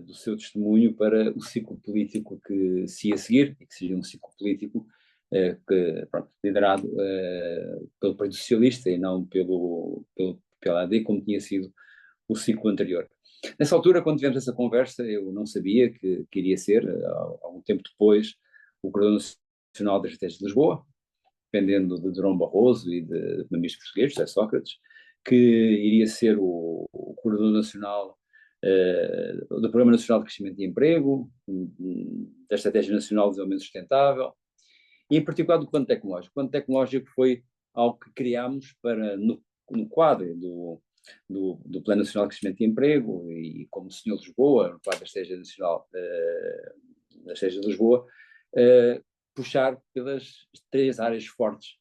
do seu testemunho para o ciclo político que se ia seguir, e que seria um ciclo político liderado pelo Partido Socialista e não pela AD, como tinha sido o ciclo anterior. Nessa altura, quando tivemos essa conversa, eu não sabia que iria ser, algum tempo depois, o Coordenador Nacional das Estratégias de Lisboa, dependendo de Durão Barroso e de ministro português, José Sócrates, que iria ser o Coordenador Nacional do Programa Nacional de Crescimento e Emprego, da Estratégia Nacional de Desenvolvimento Sustentável, e em particular do Plano Tecnológico. O Plano Tecnológico foi algo que criámos para, no quadro do Plano Nacional de Crescimento e Emprego, e como Senhor de Lisboa, no quadro da Estratégia Nacional da Estratégia de Lisboa, puxar pelas 3 áreas fortes,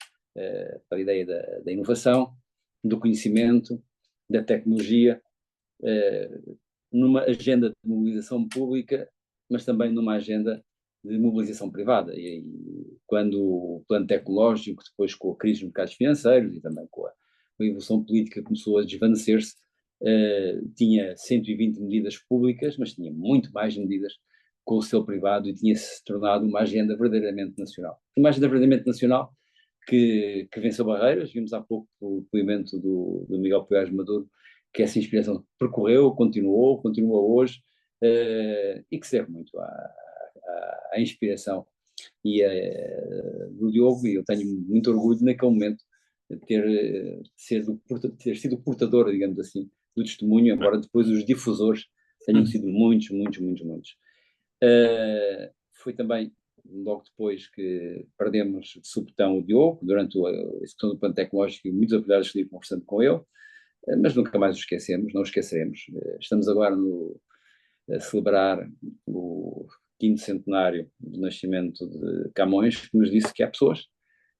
para a ideia da inovação, do conhecimento, da tecnologia, numa agenda de mobilização pública, mas também numa agenda de mobilização privada. E quando o plano tecnológico, depois com a crise dos mercados financeiros e também com a evolução política começou a desvanecer-se, tinha 120 medidas públicas, mas tinha muito mais medidas com o seu privado e tinha-se tornado uma agenda verdadeiramente nacional. Uma agenda verdadeiramente nacional que venceu barreiras. Vimos há pouco o depoimento do Miguel Poiares Maduro, que essa inspiração percorreu, continua hoje, e que serve muito à inspiração e do Diogo, e eu tenho muito orgulho naquele momento de ter sido portador, digamos assim, do testemunho, embora depois os difusores tenham sido muitos. Foi também logo depois que perdemos de subtão o Diogo, durante a execução do plano tecnológico, e muitos apoiados estive conversando com ele, mas nunca mais o esquecemos, não o esqueceremos. Estamos agora a celebrar o 5º centenário do nascimento de Camões, que nos disse que há pessoas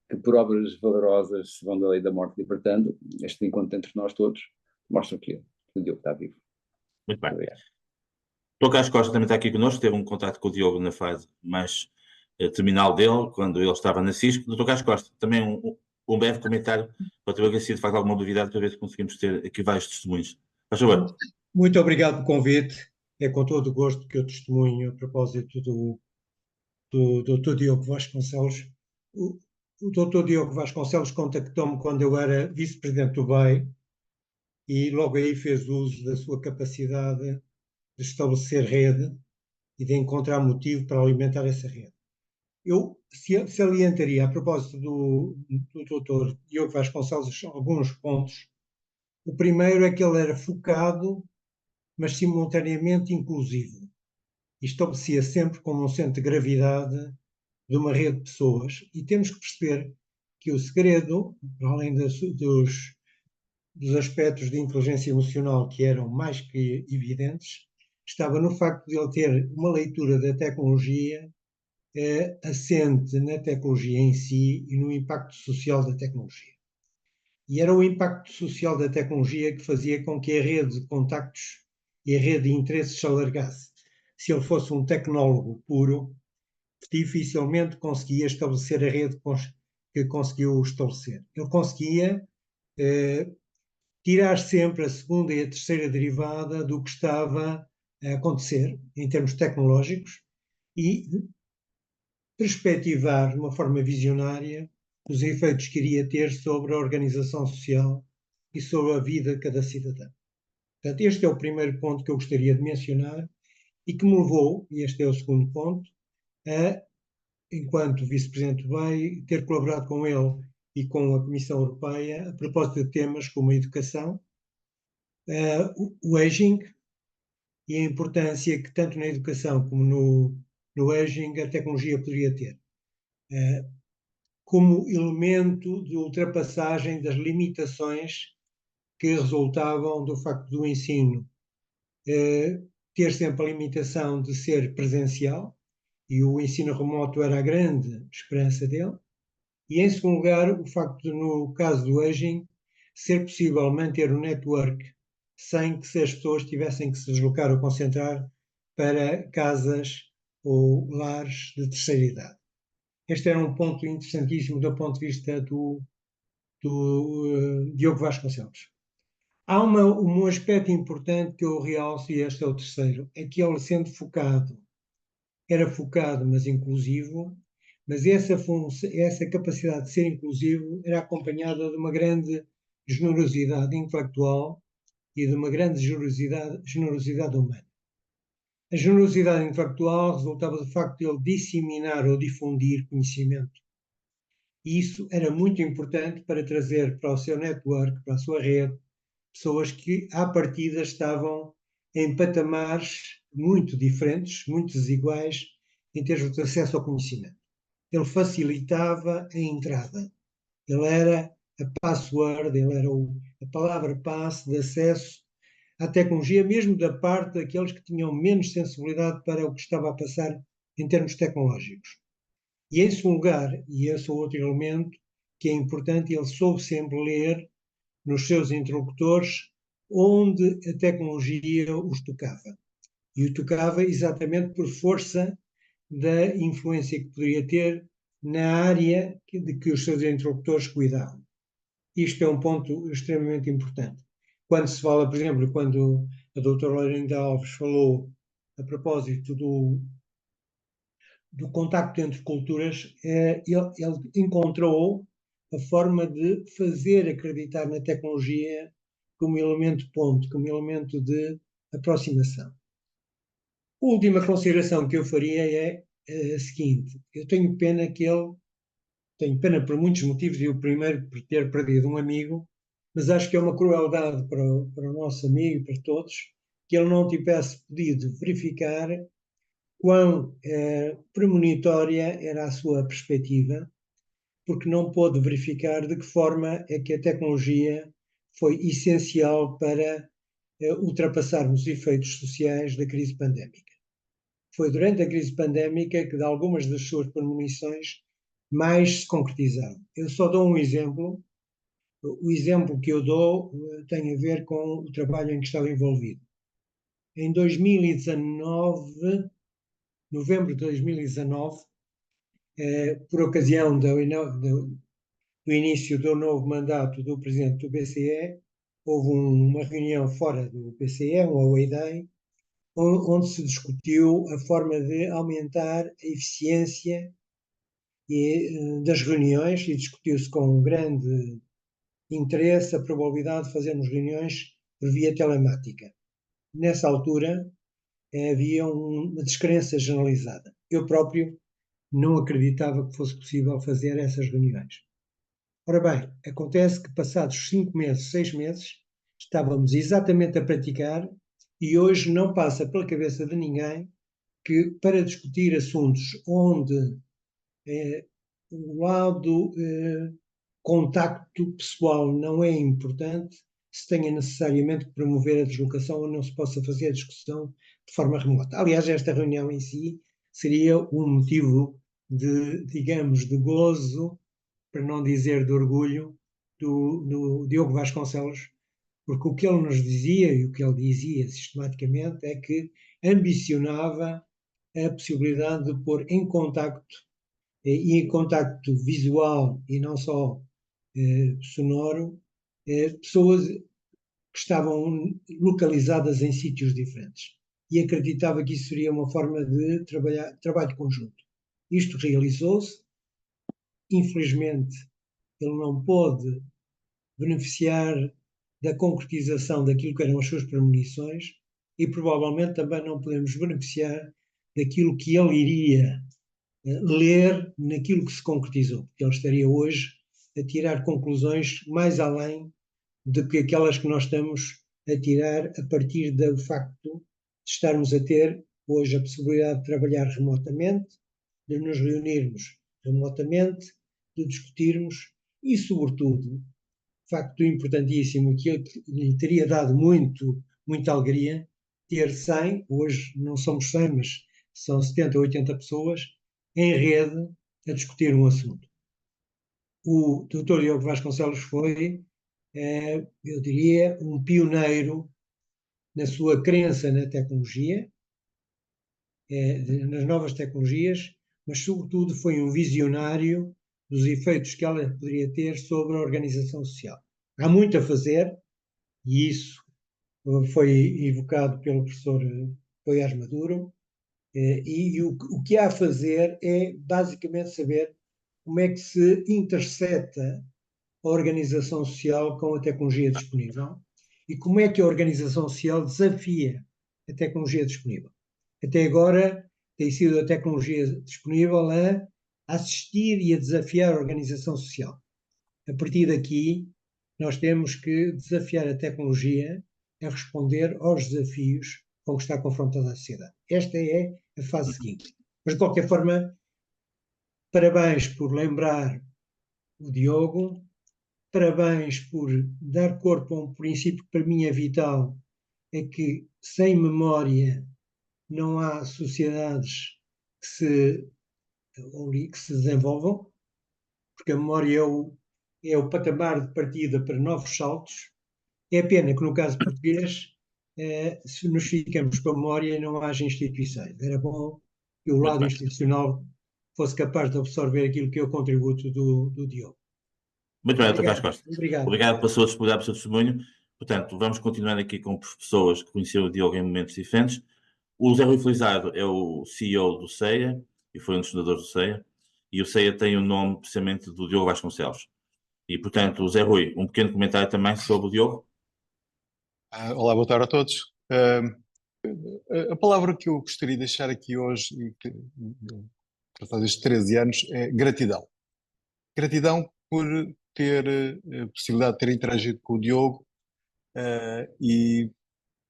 que por obras valorosas se vão da lei da morte libertando. Este encontro entre nós todos mostra que o Diogo está vivo. Muito bem. Obrigado. O Dr. Carlos Costa também está aqui connosco, teve um contato com o Diogo na fase mais terminal dele, quando ele estava na CISC. Dr. Carlos Costa, também um breve comentário para ter agradecido de facto alguma novidade, para ver se conseguimos ter aqui vários testemunhos. Faz favor. Muito obrigado pelo convite. É com todo o gosto que eu testemunho a propósito do Dr. Diogo Vasconcelos. O Dr. Diogo Vasconcelos contactou-me quando eu era vice-presidente do BEI e logo aí fez uso da sua capacidade de estabelecer rede e de encontrar motivo para alimentar essa rede. Eu salientaria, a propósito do Dr. Diogo Vasconcelos, alguns pontos. O primeiro é que ele era focado, mas simultaneamente inclusivo. E estabelecia sempre como um centro de gravidade de uma rede de pessoas. E temos que perceber que o segredo, para além dos aspectos de inteligência emocional que eram mais que evidentes, estava no facto de ele ter uma leitura da tecnologia assente na tecnologia em si e no impacto social da tecnologia. E era o impacto social da tecnologia que fazia com que a rede de contactos e a rede de interesses se alargasse. Se ele fosse um tecnólogo puro, dificilmente conseguia estabelecer a rede que conseguiu estabelecer. Ele conseguia tirar sempre a segunda e a terceira derivada do que estava a acontecer em termos tecnológicos e perspectivar de uma forma visionária os efeitos que iria ter sobre a organização social e sobre a vida de cada cidadão. Portanto, este é o primeiro ponto que eu gostaria de mencionar e que me levou, e este é o segundo ponto, a, enquanto vice-presidente do BEI, ter colaborado com ele e com a Comissão Europeia a propósito de temas como a educação, o aging e a importância que tanto na educação como no aging a tecnologia poderia ter, como elemento de ultrapassagem das limitações que resultavam do facto do ensino ter sempre a limitação de ser presencial, e o ensino remoto era a grande esperança dele, e em segundo lugar o facto de, no caso do aging, ser possível manter o network sem que as pessoas tivessem que se deslocar ou concentrar para casas ou lares de terceira idade. Este era um ponto interessantíssimo do ponto de vista do Diogo Vasconcelos. Há um aspecto importante que eu realço, e este é o terceiro, é que ele, sendo focado, era focado, mas inclusivo, mas essa capacidade de ser inclusivo era acompanhada de uma grande generosidade intelectual e de uma grande generosidade humana. A generosidade intelectual resultava do facto de ele disseminar ou difundir conhecimento. E isso era muito importante para trazer para o seu network, para a sua rede, pessoas que, à partida, estavam em patamares muito diferentes, muito desiguais, em termos de acesso ao conhecimento. Ele facilitava a entrada. Ele era a password, ele era a palavra-passe de acesso à tecnologia, mesmo da parte daqueles que tinham menos sensibilidade para o que estava a passar em termos tecnológicos. E, em segundo lugar, e esse é outro elemento que é importante, ele soube sempre ler nos seus interlocutores onde a tecnologia os tocava. E o tocava exatamente por força da influência que poderia ter na área de que os seus interlocutores cuidavam. Isto é um ponto extremamente importante. Quando se fala, por exemplo, quando a doutora Lorinda Alves falou a propósito do contacto entre culturas, ele encontrou a forma de fazer acreditar na tecnologia como elemento ponto, como elemento de aproximação. A última consideração que eu faria é a seguinte: eu tenho pena por muitos motivos, e o primeiro por ter perdido um amigo, mas acho que é uma crueldade para o nosso amigo e para todos que ele não tivesse podido verificar quão premonitória era a sua perspectiva, porque não pôde verificar de que forma é que a tecnologia foi essencial para ultrapassarmos os efeitos sociais da crise pandémica. Foi durante a crise pandémica que, de algumas das suas premonições, mais se concretizaram. Eu só dou um exemplo. O exemplo que eu dou tem a ver com o trabalho em que estava envolvido. Em 2019, novembro de 2019, por ocasião do início do novo mandato do presidente do BCE, houve uma reunião fora do BCE, um Away Day, onde se discutiu a forma de aumentar a eficiência das reuniões, e discutiu-se com grande interesse a probabilidade de fazermos reuniões por via telemática. Nessa altura, havia uma descrença generalizada. Eu próprio não acreditava que fosse possível fazer essas reuniões. Ora bem, acontece que passados 5 meses, 6 meses, estávamos exatamente a praticar, e hoje não passa pela cabeça de ninguém que, para discutir assuntos onde o lado contacto pessoal não é importante, se tenha necessariamente que promover a deslocação ou não se possa fazer a discussão de forma remota. Aliás, esta reunião em si seria um motivo de, digamos, de gozo, para não dizer de orgulho, do Diogo Vasconcelos, porque o que ele nos dizia e o que ele dizia sistematicamente é que ambicionava a possibilidade de pôr em contacto, e em contacto visual e não só sonoro, pessoas que estavam localizadas em sítios diferentes. E acreditava que isso seria uma forma de trabalho conjunto. Isto realizou-se. Infelizmente, ele não pôde beneficiar da concretização daquilo que eram as suas premonições, e provavelmente também não podemos beneficiar daquilo que ele iria ler naquilo que se concretizou, porque ele estaria hoje a tirar conclusões mais além do que aquelas que nós estamos a tirar a partir do facto de estarmos a ter hoje a possibilidade de trabalhar remotamente, de nos reunirmos remotamente, de discutirmos e, sobretudo, facto importantíssimo que lhe teria dado muita alegria, ter 100, hoje não somos 100, mas são 70 ou 80 pessoas, em rede a discutir um assunto. O Dr. Diogo Vasconcelos foi, eu diria, um pioneiro na sua crença na tecnologia, nas novas tecnologias, mas sobretudo foi um visionário dos efeitos que ela poderia ter sobre a organização social. Há muito a fazer, e isso foi evocado pelo professor Poiás Maduro, e o que há a fazer é basicamente saber como é que se intercepta a organização social com a tecnologia disponível e como é que a organização social desafia a tecnologia disponível. Até agora tem sido a tecnologia disponível a assistir e a desafiar a organização social. A partir daqui, nós temos que desafiar a tecnologia a responder aos desafios com que está confrontada a sociedade. Esta é a fase seguinte. Mas, de qualquer forma, parabéns por lembrar o Diogo, parabéns por dar corpo a um princípio que para mim é vital, é que sem memória não há sociedades que se desenvolvam, porque a memória é o patamar de partida para novos saltos. É pena que no caso português, se nos ficamos com a memória, não haja instituições. Era bom que o lado institucional fosse capaz de absorver aquilo que é o contributo do Diogo. Muito bem, Dr. Vasco Costa. Obrigado. Obrigado pela sua disponibilidade, pelo seu testemunho. Portanto, vamos continuando aqui com pessoas que conheceram o Diogo em momentos diferentes. O Zé Rui Felizardo é o CEO do CEIA e foi um dos fundadores do CEIA. E o CEIA tem o nome precisamente do Diogo Vasconcelos. E, portanto, o Zé Rui, um pequeno comentário também sobre o Diogo. Olá, boa tarde a todos. A palavra que eu gostaria de deixar aqui hoje, passados estes 13 anos, é gratidão. Gratidão por ter a possibilidade de ter interagido com o Diogo e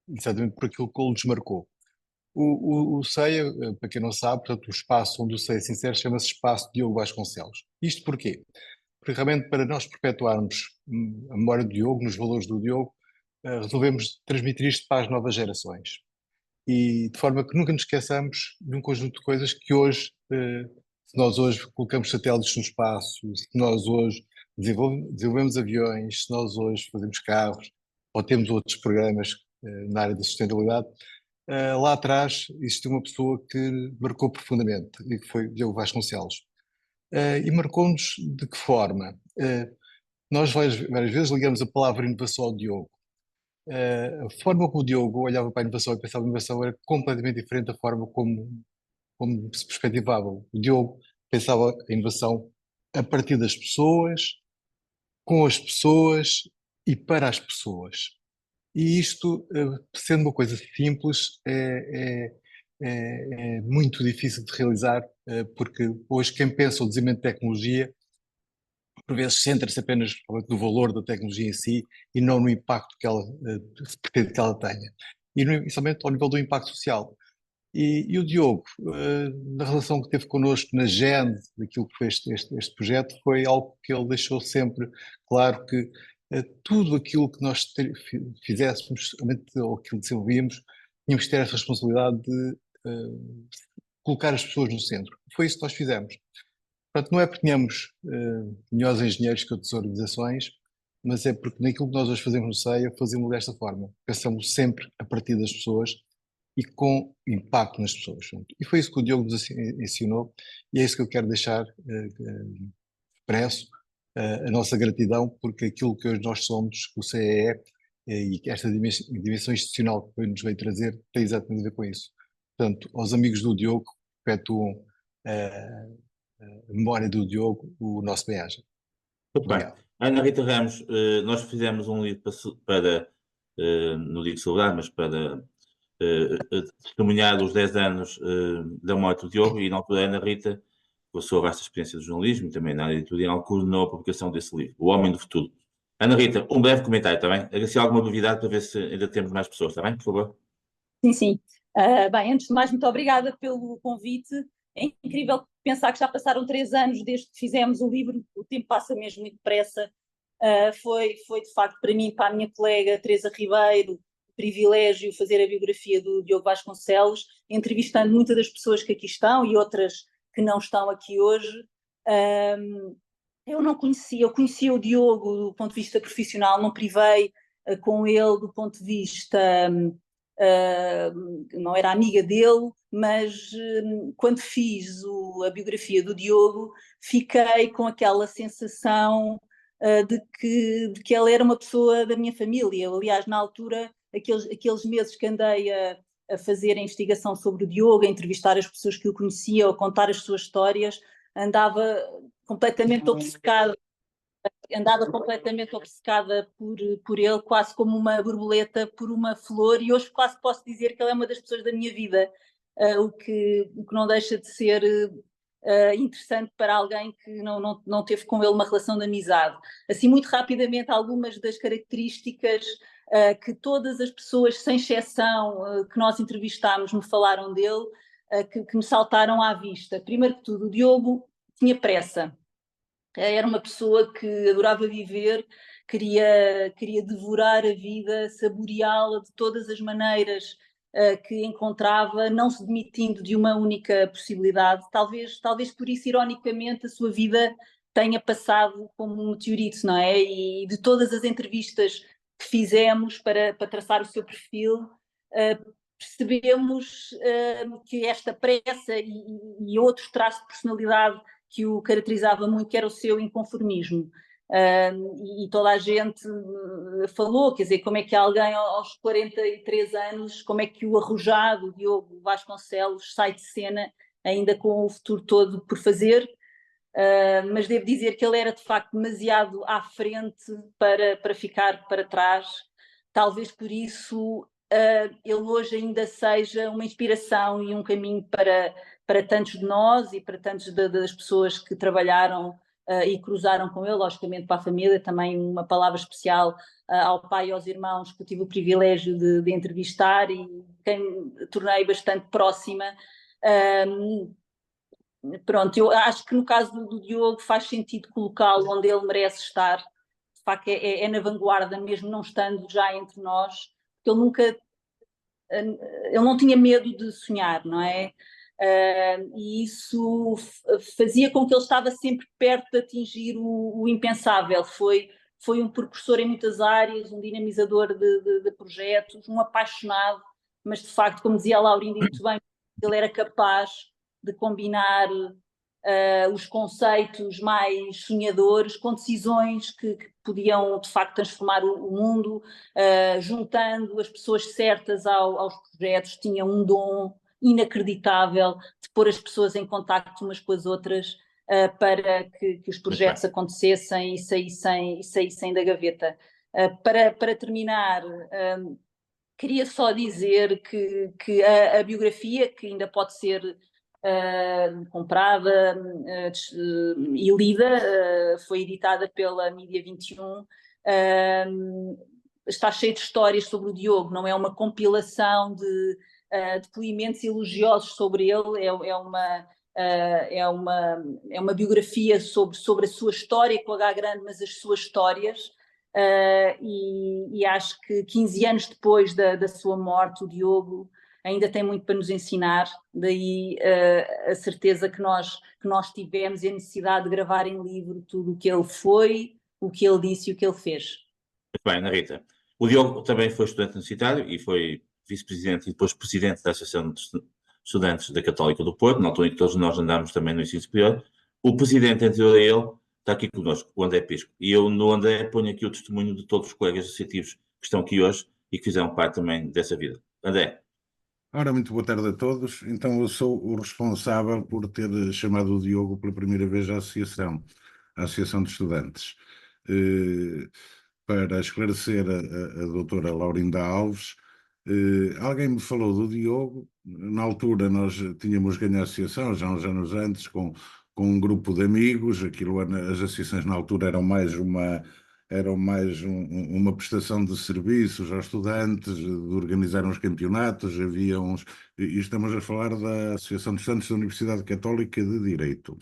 exatamente por aquilo que ele nos marcou. O CEIA, para quem não sabe, portanto, o espaço onde o CEIA Sincero chama-se Espaço Diogo Vasconcelos. Isto porquê? Porque realmente para nós perpetuarmos a memória do Diogo, nos valores do Diogo, resolvemos transmitir isto para as novas gerações. E de forma que nunca nos esqueçamos de um conjunto de coisas que hoje, se nós hoje colocamos satélites no espaço, se nós hoje desenvolvemos aviões, se nós hoje fazemos carros, ou temos outros programas na área da sustentabilidade, lá atrás existiu uma pessoa que marcou profundamente, e que foi Diogo Vasconcelos. E marcou-nos de que forma? Nós várias vezes ligamos a palavra inovação ao Diogo. A forma como o Diogo olhava para a inovação e pensava em inovação era completamente diferente da forma como se perspectivava. O Diogo pensava a inovação a partir das pessoas, com as pessoas e para as pessoas. E isto, sendo uma coisa simples, é muito difícil de realizar, porque hoje quem pensa o desenvolvimento de tecnologia, por vezes centra-se apenas no valor da tecnologia em si e não no impacto que ela se pretende que ela tenha. E somente ao nível do impacto social. E o Diogo, na relação que teve connosco na gênese daquilo que foi este projeto, foi algo que ele deixou sempre claro que tudo aquilo que nós fizéssemos, ou aquilo que desenvolvíamos, tínhamos que ter a responsabilidade de colocar as pessoas no centro. Foi isso que nós fizemos. Portanto, não é porque tínhamos melhores engenheiros que outras organizações, mas é porque naquilo que nós hoje fazemos no CEIA, fazemos desta forma. Pensamos sempre a partir das pessoas e com impacto nas pessoas. E foi isso que o Diogo nos ensinou, e é isso que eu quero deixar expresso, a nossa gratidão, porque aquilo que hoje nós somos, o CEE, e esta dimensão institucional que nos veio trazer, tem exatamente a ver com isso. Portanto, aos amigos do Diogo, perpetuam a memória do Diogo, o nosso bem-aja. Muito bem. Ana Rita Ramos, nós fizemos um livro para não digo celebrar, mas para testemunhar os 10 anos da morte do Diogo, e na altura a Ana Rita, com a sua vasta experiência de jornalismo e também na área editorial, coordenou a publicação desse livro, O Homem do Futuro. Ana Rita, um breve comentário, está bem? Se há alguma novidade para ver se ainda temos mais pessoas, está bem? Por favor. Sim, sim. Bem, antes de mais, muito obrigada pelo convite. É incrível pensar que já passaram 3 anos desde que fizemos o livro, o tempo passa mesmo muito depressa. Foi de facto para mim, para a minha colega Teresa Ribeiro, privilégio fazer a biografia do Diogo Vasconcelos, entrevistando muitas das pessoas que aqui estão e outras que não estão aqui hoje. Eu conhecia o Diogo do ponto de vista profissional, não privei com ele do ponto de vista, não era amiga dele, mas quando fiz a biografia do Diogo, fiquei com aquela sensação de que ele era uma pessoa da minha família. Aliás, na altura, aqueles meses que andei a fazer a investigação sobre o Diogo, a entrevistar as pessoas que o conheciam, a contar as suas histórias, andava completamente obcecada por ele, quase como uma borboleta por uma flor, e hoje quase posso dizer que ele é uma das pessoas da minha vida, o que não deixa de ser interessante para alguém que não teve com ele uma relação de amizade. Assim, muito rapidamente, algumas das características que todas as pessoas, sem exceção, que nós entrevistámos, me falaram dele, que me saltaram à vista. Primeiro que tudo, o Diogo tinha pressa. Era uma pessoa que adorava viver, queria devorar a vida, saboreá-la de todas as maneiras que encontrava, não se demitindo de uma única possibilidade. Talvez por isso, ironicamente, a sua vida tenha passado como um meteorito, não é? E de todas as entrevistas que fizemos para traçar o seu perfil, percebemos que esta pressa e outros traços de personalidade que o caracterizava muito, que era o seu inconformismo. E toda a gente falou, quer dizer, como é que alguém aos 43 anos, como é que o arrojado Diogo Vasconcelos sai de cena ainda com o futuro todo por fazer, mas devo dizer que ele era de facto demasiado à frente para ficar para trás. Talvez por isso ele hoje ainda seja uma inspiração e um caminho para tantos de nós e para tantas das pessoas que trabalharam e cruzaram com ele, logicamente para a família, também uma palavra especial ao pai e aos irmãos que eu tive o privilégio de entrevistar e quem me tornei bastante próxima. Pronto, eu acho que no caso do Diogo faz sentido colocá-lo onde ele merece estar. De facto é na vanguarda, mesmo não estando já entre nós, porque ele não tinha medo de sonhar, não é? E isso fazia com que ele estava sempre perto de atingir o impensável. Foi um precursor em muitas áreas, um dinamizador de projetos, um apaixonado, mas de facto, como dizia a Laurinda muito bem, ele era capaz de combinar os conceitos mais sonhadores com decisões que podiam de facto transformar o mundo, juntando as pessoas certas aos projetos. Tinha um dom inacreditável de pôr as pessoas em contacto umas com as outras para que os projetos acontecessem e saíssem da gaveta. Para terminar, queria só dizer que a biografia, que ainda pode ser comprada e lida, foi editada pela Mídia 21, está cheia de histórias sobre o Diogo, não é uma compilação de depoimentos elogiosos sobre ele, é uma biografia sobre a sua história, com H grande, mas as suas histórias, e acho que 15 anos depois da sua morte, o Diogo ainda tem muito para nos ensinar, daí a certeza que nós tivemos e a necessidade de gravar em livro tudo o que ele foi, o que ele disse e o que ele fez. Muito bem, Ana Rita. O Diogo também foi estudante universitário e foi vice-presidente e depois presidente da Associação de Estudantes da Católica do Porto, na altura em que todos nós andámos também no ensino superior. O presidente anterior a ele está aqui connosco, o André Pisco. E eu, no André, ponho aqui o testemunho de todos os colegas associativos que estão aqui hoje e que fizeram parte também dessa vida. André. Ora, muito boa tarde a todos. Então, eu sou o responsável por ter chamado o Diogo pela primeira vez à Associação de Estudantes. Para esclarecer a doutora Laurinda Alves, alguém me falou do Diogo. Na altura nós tínhamos ganho a associação, já uns anos antes, com um grupo de amigos. As associações na altura eram mais eram mais uma prestação de serviços aos estudantes, de organizar uns campeonatos, havia uns... E estamos a falar da Associação de Estudantes da Universidade Católica de Direito.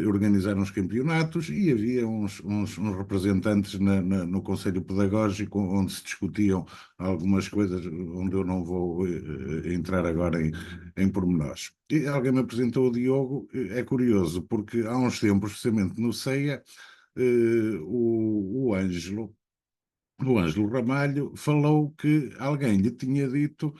Organizaram uns campeonatos e havia uns representantes no Conselho Pedagógico onde se discutiam algumas coisas onde eu não vou entrar agora em pormenores. E alguém me apresentou o Diogo, é curioso, porque há uns tempos, precisamente no CEA, o Ângelo Ramalho falou que alguém lhe tinha dito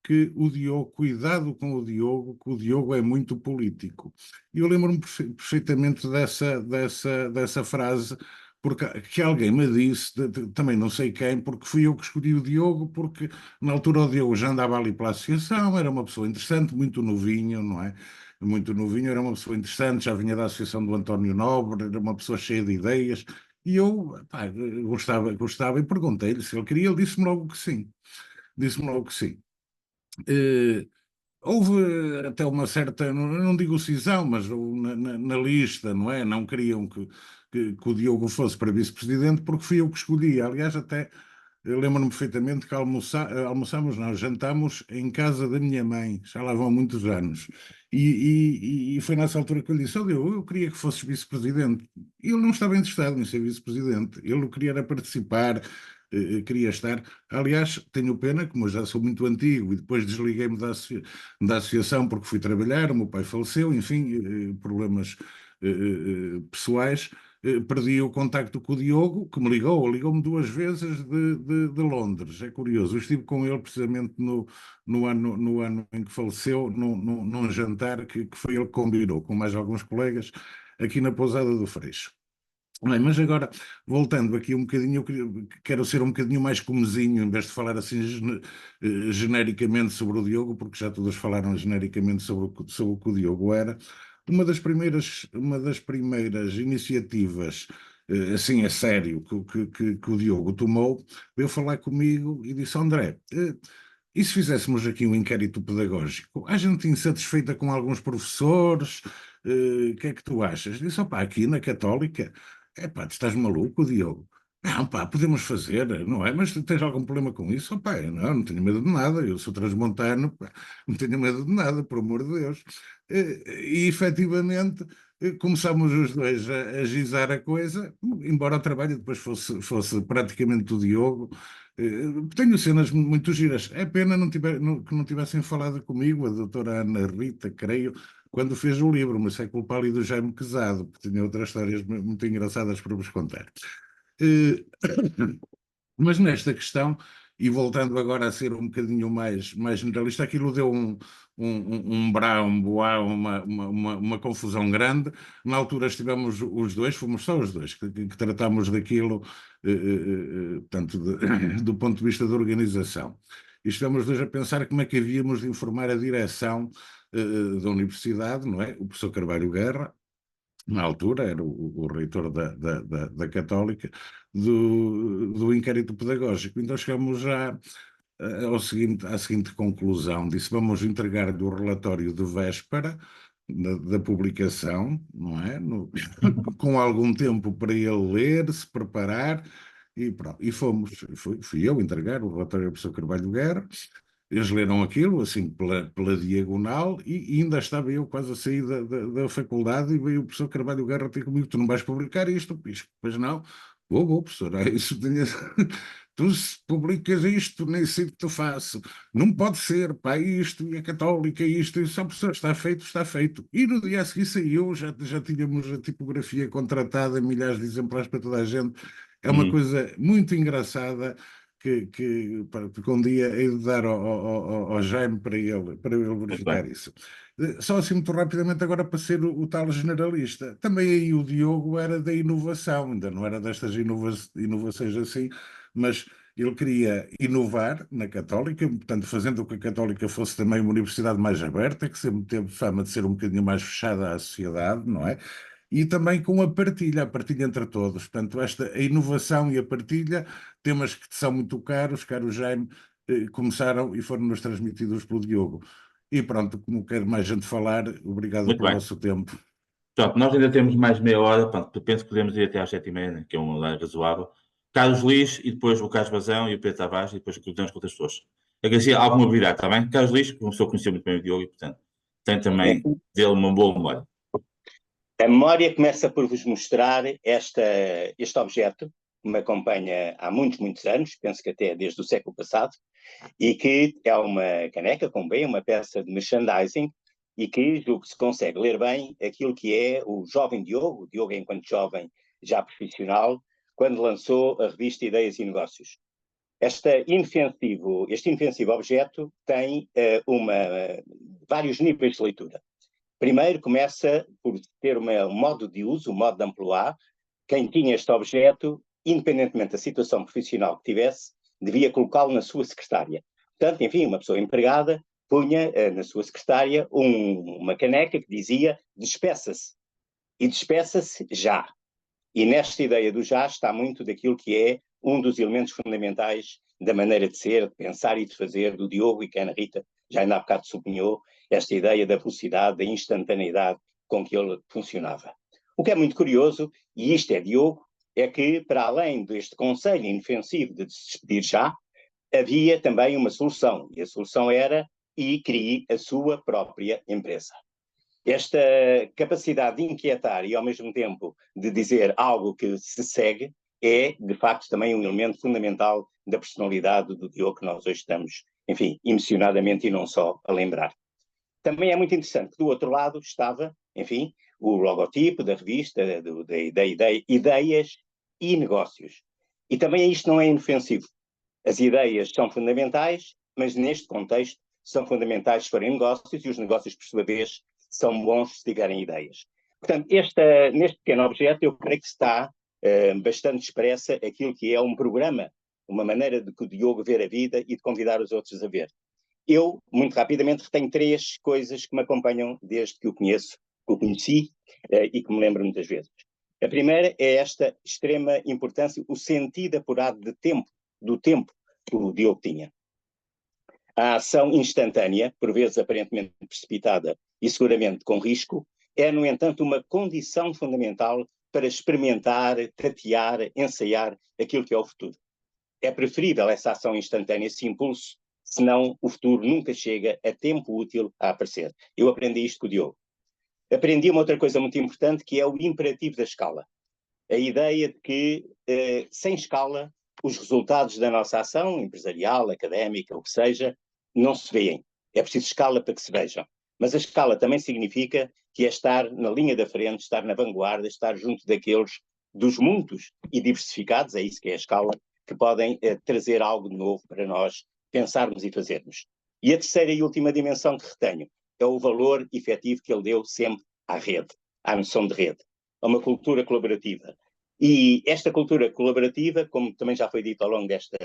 que o Diogo, cuidado com o Diogo, que o Diogo é muito político. E eu lembro-me perfeitamente dessa frase, porque que alguém me disse, também não sei quem, porque fui eu que escolhi o Diogo, porque na altura o Diogo já andava ali pela associação, era uma pessoa interessante, muito novinho, não é? Muito novinho, era uma pessoa interessante, já vinha da associação do António Nobre, era uma pessoa cheia de ideias, e eu, pá, gostava e perguntei-lhe se ele queria, ele disse-me logo que sim. Disse-me logo que sim. Houve até uma certa, não digo cisão, mas na lista, não é? Não queriam que o Diogo fosse para vice-presidente porque fui eu que escolhi. Aliás, até eu lembro-me perfeitamente que almoçámos, não, jantámos em casa da minha mãe, já lá vão muitos anos. E foi nessa altura que eu lhe disse: Diogo, eu queria que fosses vice-presidente. Ele não estava interessado em ser vice-presidente, ele queria era participar, queria estar. Aliás, tenho pena, como eu já sou muito antigo e depois desliguei-me da associação porque fui trabalhar, o meu pai faleceu, enfim, problemas pessoais. Perdi o contacto com o Diogo, que me ligou-me 2 vezes de Londres. É curioso, eu estive com ele precisamente no ano em que faleceu, num jantar que foi ele que combinou, com mais alguns colegas, aqui na Pousada do Freixo. Bem, mas agora, voltando aqui um bocadinho, eu quero ser um bocadinho mais comezinho, em vez de falar assim genericamente sobre o Diogo, porque já todos falaram genericamente sobre o que o Diogo era. Uma das primeiras iniciativas, assim a sério, que o Diogo tomou, veio falar comigo e disse: André, e se fizéssemos aqui um inquérito pedagógico? Há gente insatisfeita com alguns professores, o que é que tu achas? Disse: opá, aqui na Católica, pá, tu estás maluco, Diogo? Não, pá, podemos fazer, não é? Mas tu tens algum problema com isso? Opá, não tenho medo de nada, eu sou transmontano, pá, não tenho medo de nada, por amor de Deus. E efetivamente começámos os dois a gizar a coisa, embora o trabalho depois fosse praticamente do Diogo. Tenho cenas muito giras. É pena que não tivessem falado comigo, a doutora Ana Rita, creio, quando fez o livro, mas é culpa ali do Jaime Quezado, que tinha outras histórias muito engraçadas para vos contar. Mas nesta questão, e voltando agora a ser um bocadinho mais generalista, aquilo deu um brá, um boá, uma confusão grande. Na altura estivemos os dois, fomos só os dois, que tratámos daquilo, portanto, do ponto de vista da organização. E estamos os dois a pensar como é que havíamos de informar a direção da universidade, não é? O professor Carvalho Guerra, na altura era o reitor da Católica, do inquérito pedagógico. Então chegamos à seguinte conclusão: disse, vamos entregar-lhe o relatório de véspera da publicação, não é? Com algum tempo para ele ler, se preparar, e pronto. E fui eu entregar o relatório ao professor Carvalho Guerra. Eles leram aquilo, assim, pela diagonal, e ainda estava eu quase a sair da faculdade, e veio o professor Carvalho Guerra ter comigo: tu não vais publicar isto? Pois não. Vou, professor, isso tinha... Tu se publicas isto, nem sei o que tu faço. Não pode ser, pá, isto, e a Católica, isto, e só, professor, está feito, está feito. E no dia a seguir saiu, já tínhamos a tipografia contratada, milhares de exemplares para toda a gente. É uma coisa muito engraçada, que um dia hei de dar ao Jaime para ele verificar isso. Só assim muito rapidamente agora para ser o tal generalista. Também aí o Diogo era da inovação, ainda não era destas inovações assim, mas ele queria inovar na Católica, portanto fazendo com que a Católica fosse também uma universidade mais aberta, que sempre teve fama de ser um bocadinho mais fechada à sociedade, não é? E também com a partilha entre todos. Portanto, a inovação e a partilha, temas que são muito caros, caro Jaime, começaram e foram-nos transmitidos pelo Diogo. E pronto, como quer mais gente falar, obrigado Muito pelo bem. vosso tempo. Pronto, nós ainda temos mais meia hora, pronto, penso que podemos ir até às 7h30, né, que é um horário razoável. Carlos Luís e depois o Carlos Bazão e o Pedro Tavares e depois cruzamos com outras pessoas. Agradecer alguma habilidade, está bem? Carlos Luís começou a conhecer muito bem o Diogo e, portanto, tem também dele uma boa memória. A memória começa por vos mostrar este objeto que me acompanha há muitos anos, penso que até desde o século passado, e que é uma caneca com bem uma peça de merchandising e que julgo que se consegue ler bem aquilo que é o jovem Diogo, o Diogo enquanto jovem já profissional, quando lançou a revista Ideias e Negócios. Este inofensivo objeto tem vários níveis de leitura. Primeiro, começa por ter um modo de uso, um modo de emploi. Quem tinha este objeto, independentemente da situação profissional que tivesse, devia colocá-lo na sua secretária. Portanto, enfim, uma pessoa empregada punha na sua secretária uma caneca que dizia despeça-se. E despeça-se já. E nesta ideia do já está muito daquilo que é um dos elementos fundamentais da maneira de ser, de pensar e de fazer do Diogo, e que a Ana Rita já ainda há bocado sublinhou, esta ideia da velocidade, da instantaneidade com que ele funcionava. O que é muito curioso, e isto é Diogo, é que para além deste conselho inofensivo de se despedir já, havia também uma solução, e a solução era e crie a sua própria empresa. Esta capacidade de inquietar e ao mesmo tempo de dizer algo que se segue é, de facto, também um elemento fundamental da personalidade do Diogo que nós hoje estamos, enfim, emocionadamente e não só a lembrar. Também é muito interessante que do outro lado estava, enfim, o logotipo da revista, Ideias e Negócios. E também isto não é inofensivo. As ideias são fundamentais, mas neste contexto são fundamentais se forem negócios, e os negócios, por sua vez, são bons se tiverem ideias. Portanto, neste pequeno objeto, eu creio que está bastante expressa aquilo que é um programa, uma maneira de que o Diogo ver a vida e de convidar os outros a ver. Eu, muito rapidamente, retenho 3 coisas que me acompanham desde que o conheço, que o conheci e que me lembro muitas vezes. A primeira é esta extrema importância, o sentido apurado do tempo que o Diogo tinha. A ação instantânea, por vezes aparentemente precipitada e seguramente com risco, é, no entanto, uma condição fundamental para experimentar, tatear, ensaiar aquilo que é o futuro. É preferível essa ação instantânea, esse impulso, senão o futuro nunca chega a tempo útil a aparecer. Eu aprendi isto com o Diogo. Aprendi uma outra coisa muito importante, que é o imperativo da escala. A ideia de que, sem escala, os resultados da nossa ação empresarial, académica, o que seja, não se veem. É preciso escala para que se vejam. Mas a escala também significa que é estar na linha da frente, estar na vanguarda, estar junto daqueles, dos muitos e diversificados, é isso que é a escala, que podem trazer algo de novo para nós pensarmos e fazermos. E a terceira e última dimensão que retenho é o valor efetivo que ele deu sempre à rede, à noção de rede, a uma cultura colaborativa. E esta cultura colaborativa, como também já foi dito ao longo desta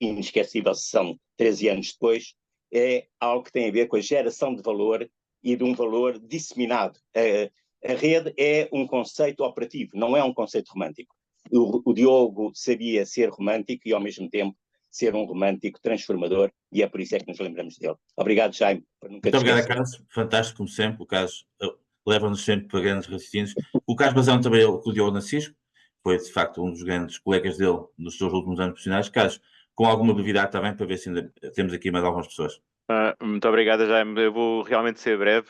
inesquecível sessão 13 anos depois, é algo que tem a ver com a geração de valor e de um valor disseminado. A rede é um conceito operativo, não é um conceito romântico. O Diogo sabia ser romântico e, ao mesmo tempo, ser um romântico transformador, e é por isso é que nos lembramos dele. Obrigado, Jaime, por nunca te esquecer. Muito obrigado, Carlos. Fantástico, como sempre. O Carlos leva-nos sempre para grandes raciocínios. O Carlos Bazão também com o Diogo Narciso, foi, de facto, um dos grandes colegas dele nos seus últimos anos profissionais. Carlos, com alguma brevidade também, para ver se ainda temos aqui mais algumas pessoas. Muito obrigado, Jaime. Eu vou realmente ser breve.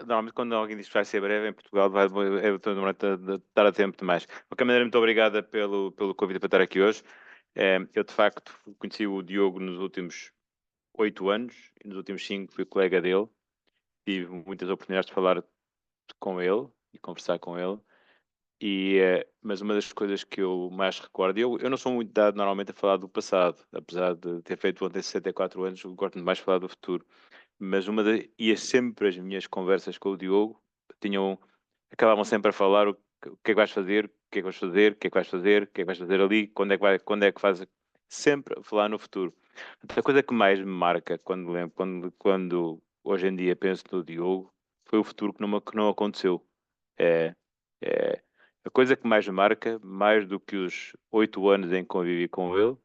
Normalmente, quando alguém diz que vai ser breve em Portugal, vai estar a tempo demais. De qualquer maneira, muito obrigada pelo convite para estar aqui hoje. Eu, de facto, conheci o Diogo nos últimos 8 anos, e nos últimos 5 fui colega dele. Tive muitas oportunidades de falar com ele e conversar com ele. Mas uma das coisas que eu mais recordo, eu não sou muito dado normalmente a falar do passado, apesar de ter feito ontem 64 anos, eu gosto mais de falar do futuro. Mas sempre as minhas conversas com o Diogo acabavam sempre a falar o que é que vais fazer, o que é que vais fazer, o que é que vais fazer, o que é que vais fazer ali, quando é que fazes, sempre a falar no futuro. A coisa que mais me marca quando hoje em dia penso no Diogo foi o futuro que não aconteceu. A coisa que mais me marca, mais do que os 8 anos em que convivi com ele,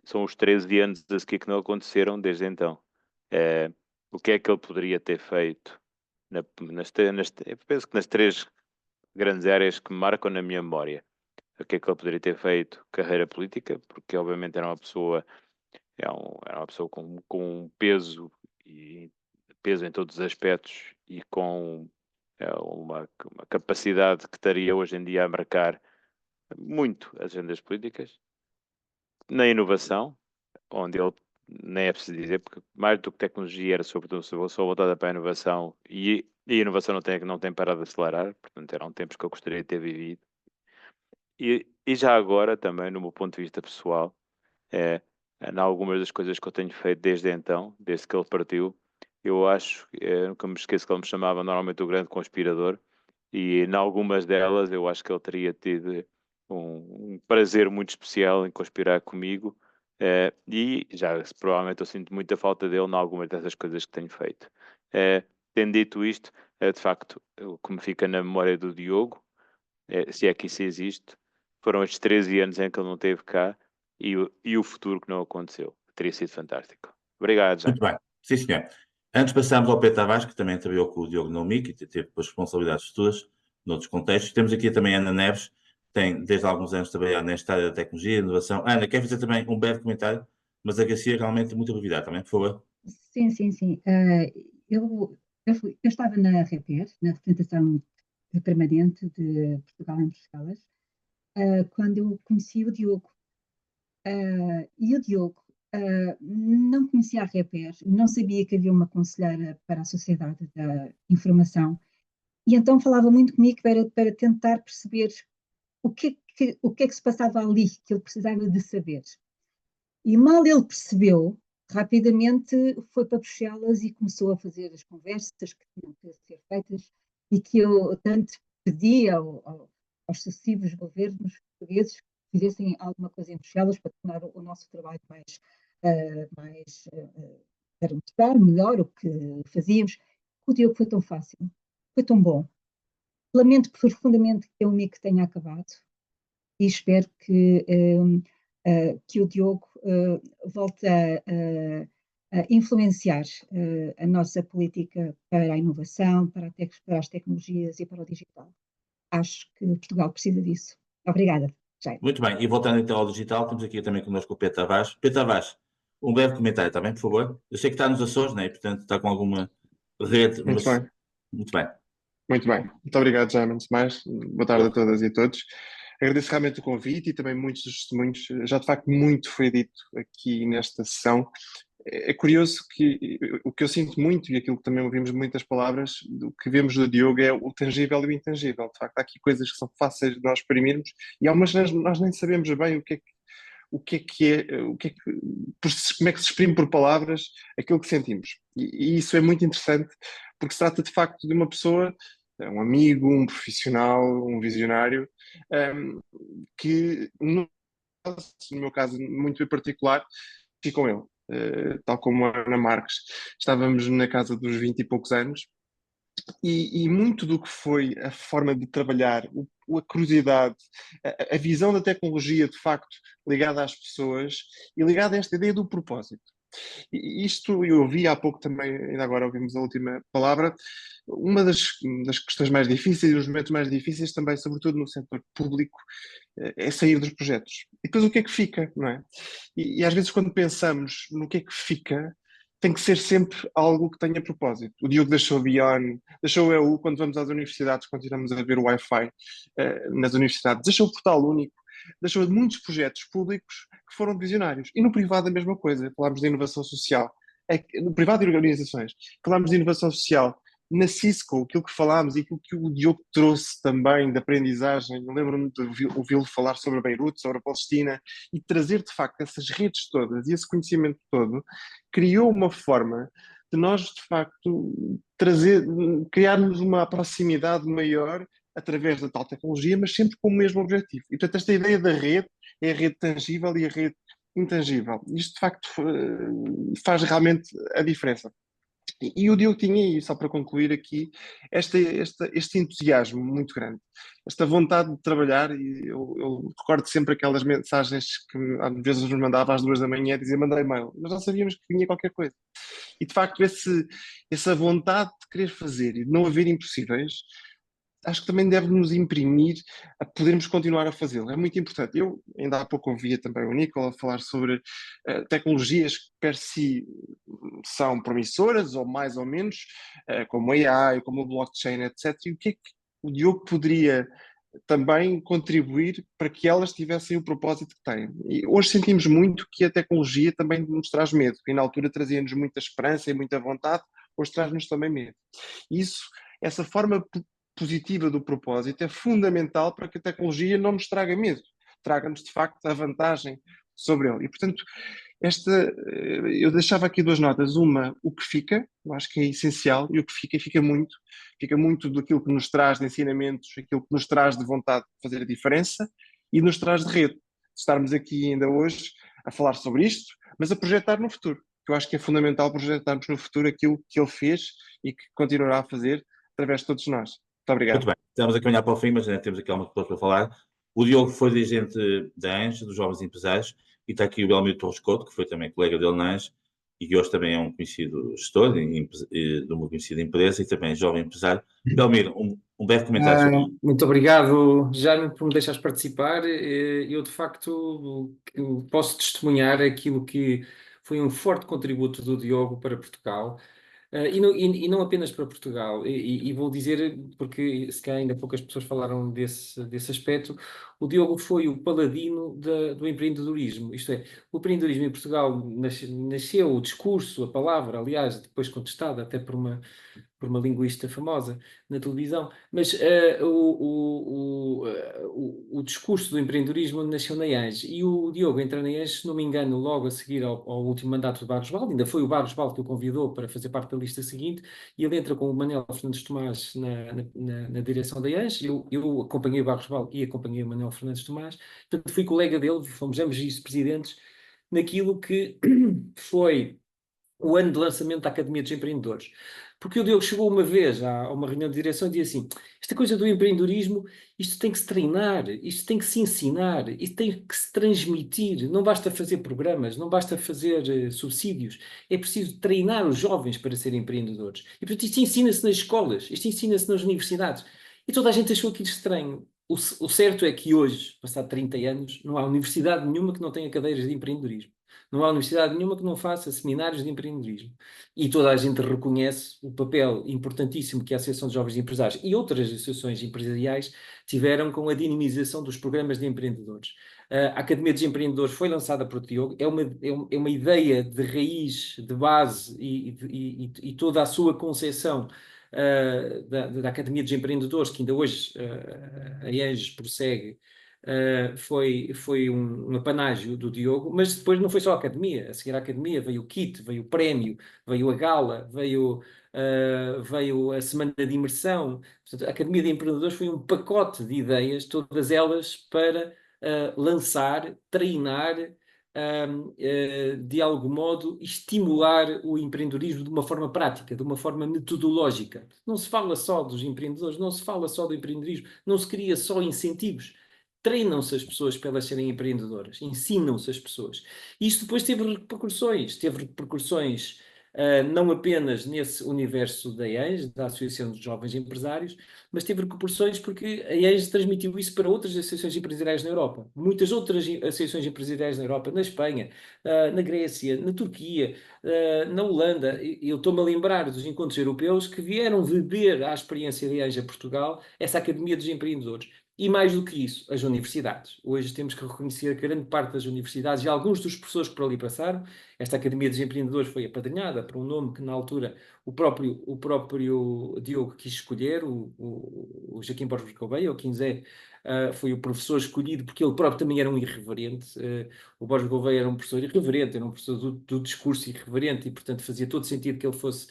são os 13 anos a seguir que não aconteceram desde então. O que é que ele poderia ter feito? Eu penso que nas 3 grandes áreas que me marcam na minha memória. O que é que ele poderia ter feito? Carreira política, porque obviamente era uma pessoa, era uma pessoa com um peso em todos os aspectos e com uma capacidade que estaria hoje em dia a marcar muito as agendas políticas. Na inovação, onde ele, nem é preciso dizer, porque mais do que tecnologia era sobretudo só voltada para a inovação, e a inovação não tem parado de acelerar, portanto eram tempos que eu gostaria de ter vivido. E já agora também, no meu ponto de vista pessoal, em algumas das coisas que eu tenho feito desde então, desde que ele partiu, eu acho, nunca me esqueço que ele me chamava normalmente o grande conspirador, e em algumas delas eu acho que ele teria tido um prazer muito especial em conspirar comigo, e já provavelmente eu sinto muita falta dele em algumas dessas coisas que tenho feito. Tendo dito isto, de facto, o que me fica na memória do Diogo, se é que isso existe, foram estes 13 anos em que ele não esteve cá e o futuro que não aconteceu. Teria sido fantástico. Obrigado, Jaime. Muito bem, sim senhor. Antes passamos ao Pedro Tavares, que também trabalhou com o Diogo no MIC e teve depois responsabilidades futuras noutros contextos. Temos aqui também a Ana Neves, que tem desde há alguns anos trabalhado nesta área da tecnologia e inovação. Ana, quer fazer também um breve comentário, mas agradecia realmente muita brevidade também, por favor. Sim, sim, sim. Eu estava na REPER, na representação permanente de Portugal em Bruxelas, quando eu conheci o Diogo. E o Diogo não conhecia a REPER, não sabia que havia uma conselheira para a Sociedade da Informação, e então falava muito comigo para tentar perceber o que é que se passava ali, que ele precisava de saber. E mal ele percebeu, rapidamente foi para Bruxelas e começou a fazer as conversas que tinham que ser feitas e que eu tanto pedia aos sucessivos governos portugueses que fizessem alguma coisa em Bruxelas para tornar o nosso trabalho para mostrar melhor o que fazíamos. O Diogo foi tão fácil, foi tão bom. Lamento profundamente que o MIC tenha acabado e espero que o Diogo volte a influenciar a nossa política para a inovação, para as tecnologias e para o digital. Acho que Portugal precisa disso. Obrigada, Jaime. Muito bem, e voltando então ao digital, temos aqui também connosco o Pedro Tavares. Pedro Tavares, um breve comentário também, por favor. Eu sei que está nos Açores, né? Portanto está com alguma rede. Muito bem. Muito bem. Muito bem. Muito obrigado, Jaime, antes de mais. Boa tarde a todas e a todos. Agradeço realmente o convite e também muitos dos testemunhos. Já de facto muito foi dito aqui nesta sessão. É curioso que o que eu sinto muito, e aquilo que também ouvimos muitas palavras, o que vemos do Diogo é o tangível e o intangível. De facto, há aqui coisas que são fáceis de nós exprimirmos e há umas nós nem sabemos bem como é que se exprime por palavras aquilo que sentimos. E isso é muito interessante porque se trata de facto de uma pessoa, um amigo, um profissional, um visionário, que no meu caso muito em particular, fiquei com ele. Tal como a Ana Marques, estávamos na casa dos 20 e poucos anos e muito do que foi a forma de trabalhar, a curiosidade, a visão da tecnologia de facto ligada às pessoas e ligada a esta ideia do propósito. E isto eu ouvi há pouco também, ainda agora ouvimos a última palavra, uma das questões mais difíceis e os momentos mais difíceis também, sobretudo no setor público, é sair dos projetos. E depois o que é que fica, não é? E às vezes quando pensamos no que é que fica, tem que ser sempre algo que tenha propósito. O Diogo deixou o Beyond, deixou o EU, quando vamos às universidades, continuamos a ver o Wi-Fi nas universidades, deixou o Portal Único, deixou muitos projetos públicos que foram visionários. E no privado a mesma coisa, falámos de inovação social. No privado e organizações, falámos de inovação social. Na Cisco, aquilo que falámos e aquilo que o Diogo trouxe também de aprendizagem, lembro-me de ouvi-lo falar sobre a Beirute, sobre a Palestina, e trazer de facto essas redes todas e esse conhecimento todo, criou uma forma de nós de facto criarmos uma proximidade maior através da tal tecnologia, mas sempre com o mesmo objetivo. E portanto esta ideia da rede é a rede tangível e a rede intangível. Isto de facto faz realmente a diferença. E o Diogo tinha, e só para concluir aqui, este entusiasmo muito grande, esta vontade de trabalhar, e eu recordo sempre aquelas mensagens que às vezes nos mandava às 2 da manhã, dizia mandei e-mail, mas já sabíamos que vinha qualquer coisa. E de facto essa vontade de querer fazer e de não haver impossíveis, acho que também deve nos imprimir a podermos continuar a fazê-lo. É muito importante. Eu ainda há pouco ouvia também o Nicola falar sobre tecnologias que per si são promissoras, ou mais ou menos, como a AI, como o blockchain, etc. E o que é que o Diogo poderia também contribuir para que elas tivessem o propósito que têm? E hoje sentimos muito que a tecnologia também nos traz medo, e na altura trazia-nos muita esperança e muita vontade, hoje traz-nos também medo. Isso, essa forma positiva do propósito é fundamental para que a tecnologia não nos traga medo, traga-nos de facto a vantagem sobre ele. E portanto, eu deixava aqui 2 notas. Uma, o que fica, eu acho que é essencial, e o que fica muito daquilo que nos traz de ensinamentos, aquilo que nos traz de vontade de fazer a diferença e nos traz de rede. Estarmos aqui ainda hoje a falar sobre isto, mas a projetar no futuro. Eu acho que é fundamental projetarmos no futuro aquilo que ele fez e que continuará a fazer através de todos nós. Muito obrigado. Muito bem, estamos a caminhar para o fim, mas ainda temos aqui alguma coisa para falar. O Diogo foi dirigente da ANJ, dos Jovens Empresários, e está aqui o Belmiro Torres Couto, que foi também colega dele na ANJ, e que hoje também é um conhecido gestor de uma conhecida empresa e também jovem empresário. Belmiro, um breve comentário sobre Muito obrigado, Jaime, por me deixares participar. Eu, de facto, posso testemunhar aquilo que foi um forte contributo do Diogo para Portugal. E não apenas para Portugal, e vou dizer, porque se calhar ainda poucas pessoas falaram desse aspecto, o Diogo foi o paladino do empreendedorismo, isto é, o empreendedorismo em Portugal nasceu, o discurso, a palavra, aliás, depois contestada até por uma linguista famosa na televisão, mas o discurso do empreendedorismo nasceu na ANJ, e o Diogo entra na ANJ, se não me engano, logo a seguir ao último mandato do Barros Baldo. Ainda foi o Barros Baldo que o convidou para fazer parte da lista seguinte, e ele entra com o Manuel Fernandes Tomás na direção da ANJ. Eu acompanhei o Barros Baldo e acompanhei o Manuel Fernandes Tomás, portanto fui colega dele, fomos ambos vice-presidentes naquilo que foi o ano de lançamento da Academia dos Empreendedores. Porque o Diogo chegou uma vez a uma reunião de direção e disse assim: esta coisa do empreendedorismo, isto tem que se treinar, isto tem que se ensinar, isto tem que se transmitir, não basta fazer programas, não basta fazer subsídios, é preciso treinar os jovens para serem empreendedores. E portanto isto ensina-se nas escolas, isto ensina-se nas universidades. E toda a gente achou aquilo estranho. O certo é que hoje, passado 30 anos, não há universidade nenhuma que não tenha cadeiras de empreendedorismo. Não há universidade nenhuma que não faça seminários de empreendedorismo. E toda a gente reconhece o papel importantíssimo que a Associação de Jovens Empresários e outras associações empresariais tiveram com a dinamização dos programas de empreendedores. A Academia dos Empreendedores foi lançada por Diogo, é uma ideia de raiz, de base e toda a sua concepção da Academia dos Empreendedores, que ainda hoje a ANJ prossegue. Foi um apanágio do Diogo, mas depois não foi só a Academia. A seguir à Academia veio o kit, veio o prémio, veio a gala, veio a semana de imersão. Portanto, a Academia de Empreendedores foi um pacote de ideias, todas elas para lançar, treinar, de algum modo estimular o empreendedorismo de uma forma prática, de uma forma metodológica. Não se fala só dos empreendedores, não se fala só do empreendedorismo, não se cria só incentivos. Treinam-se as pessoas para elas serem empreendedoras, ensinam-se as pessoas. E isto depois teve repercussões não apenas nesse universo da ANJ, da Associação dos Jovens Empresários, mas teve repercussões porque a ANJ transmitiu isso para outras associações empresariais na Europa. Muitas outras associações empresariais na Europa, na Espanha, na Grécia, na Turquia, na Holanda. Eu estou-me a lembrar dos encontros europeus que vieram beber à experiência da ANJ a Portugal, essa Academia dos Empreendedores. E mais do que isso, as universidades. Hoje temos que reconhecer que grande parte das universidades e alguns dos professores que por ali passaram, esta Academia dos Empreendedores foi apadrinhada por um nome que na altura o próprio Diogo quis escolher, o Joaquim Borges Gouveia, o Quinzé, foi o professor escolhido porque ele próprio também era um irreverente. O Borges Gouveia era um professor irreverente, era um professor do discurso irreverente e, portanto, fazia todo sentido que ele fosse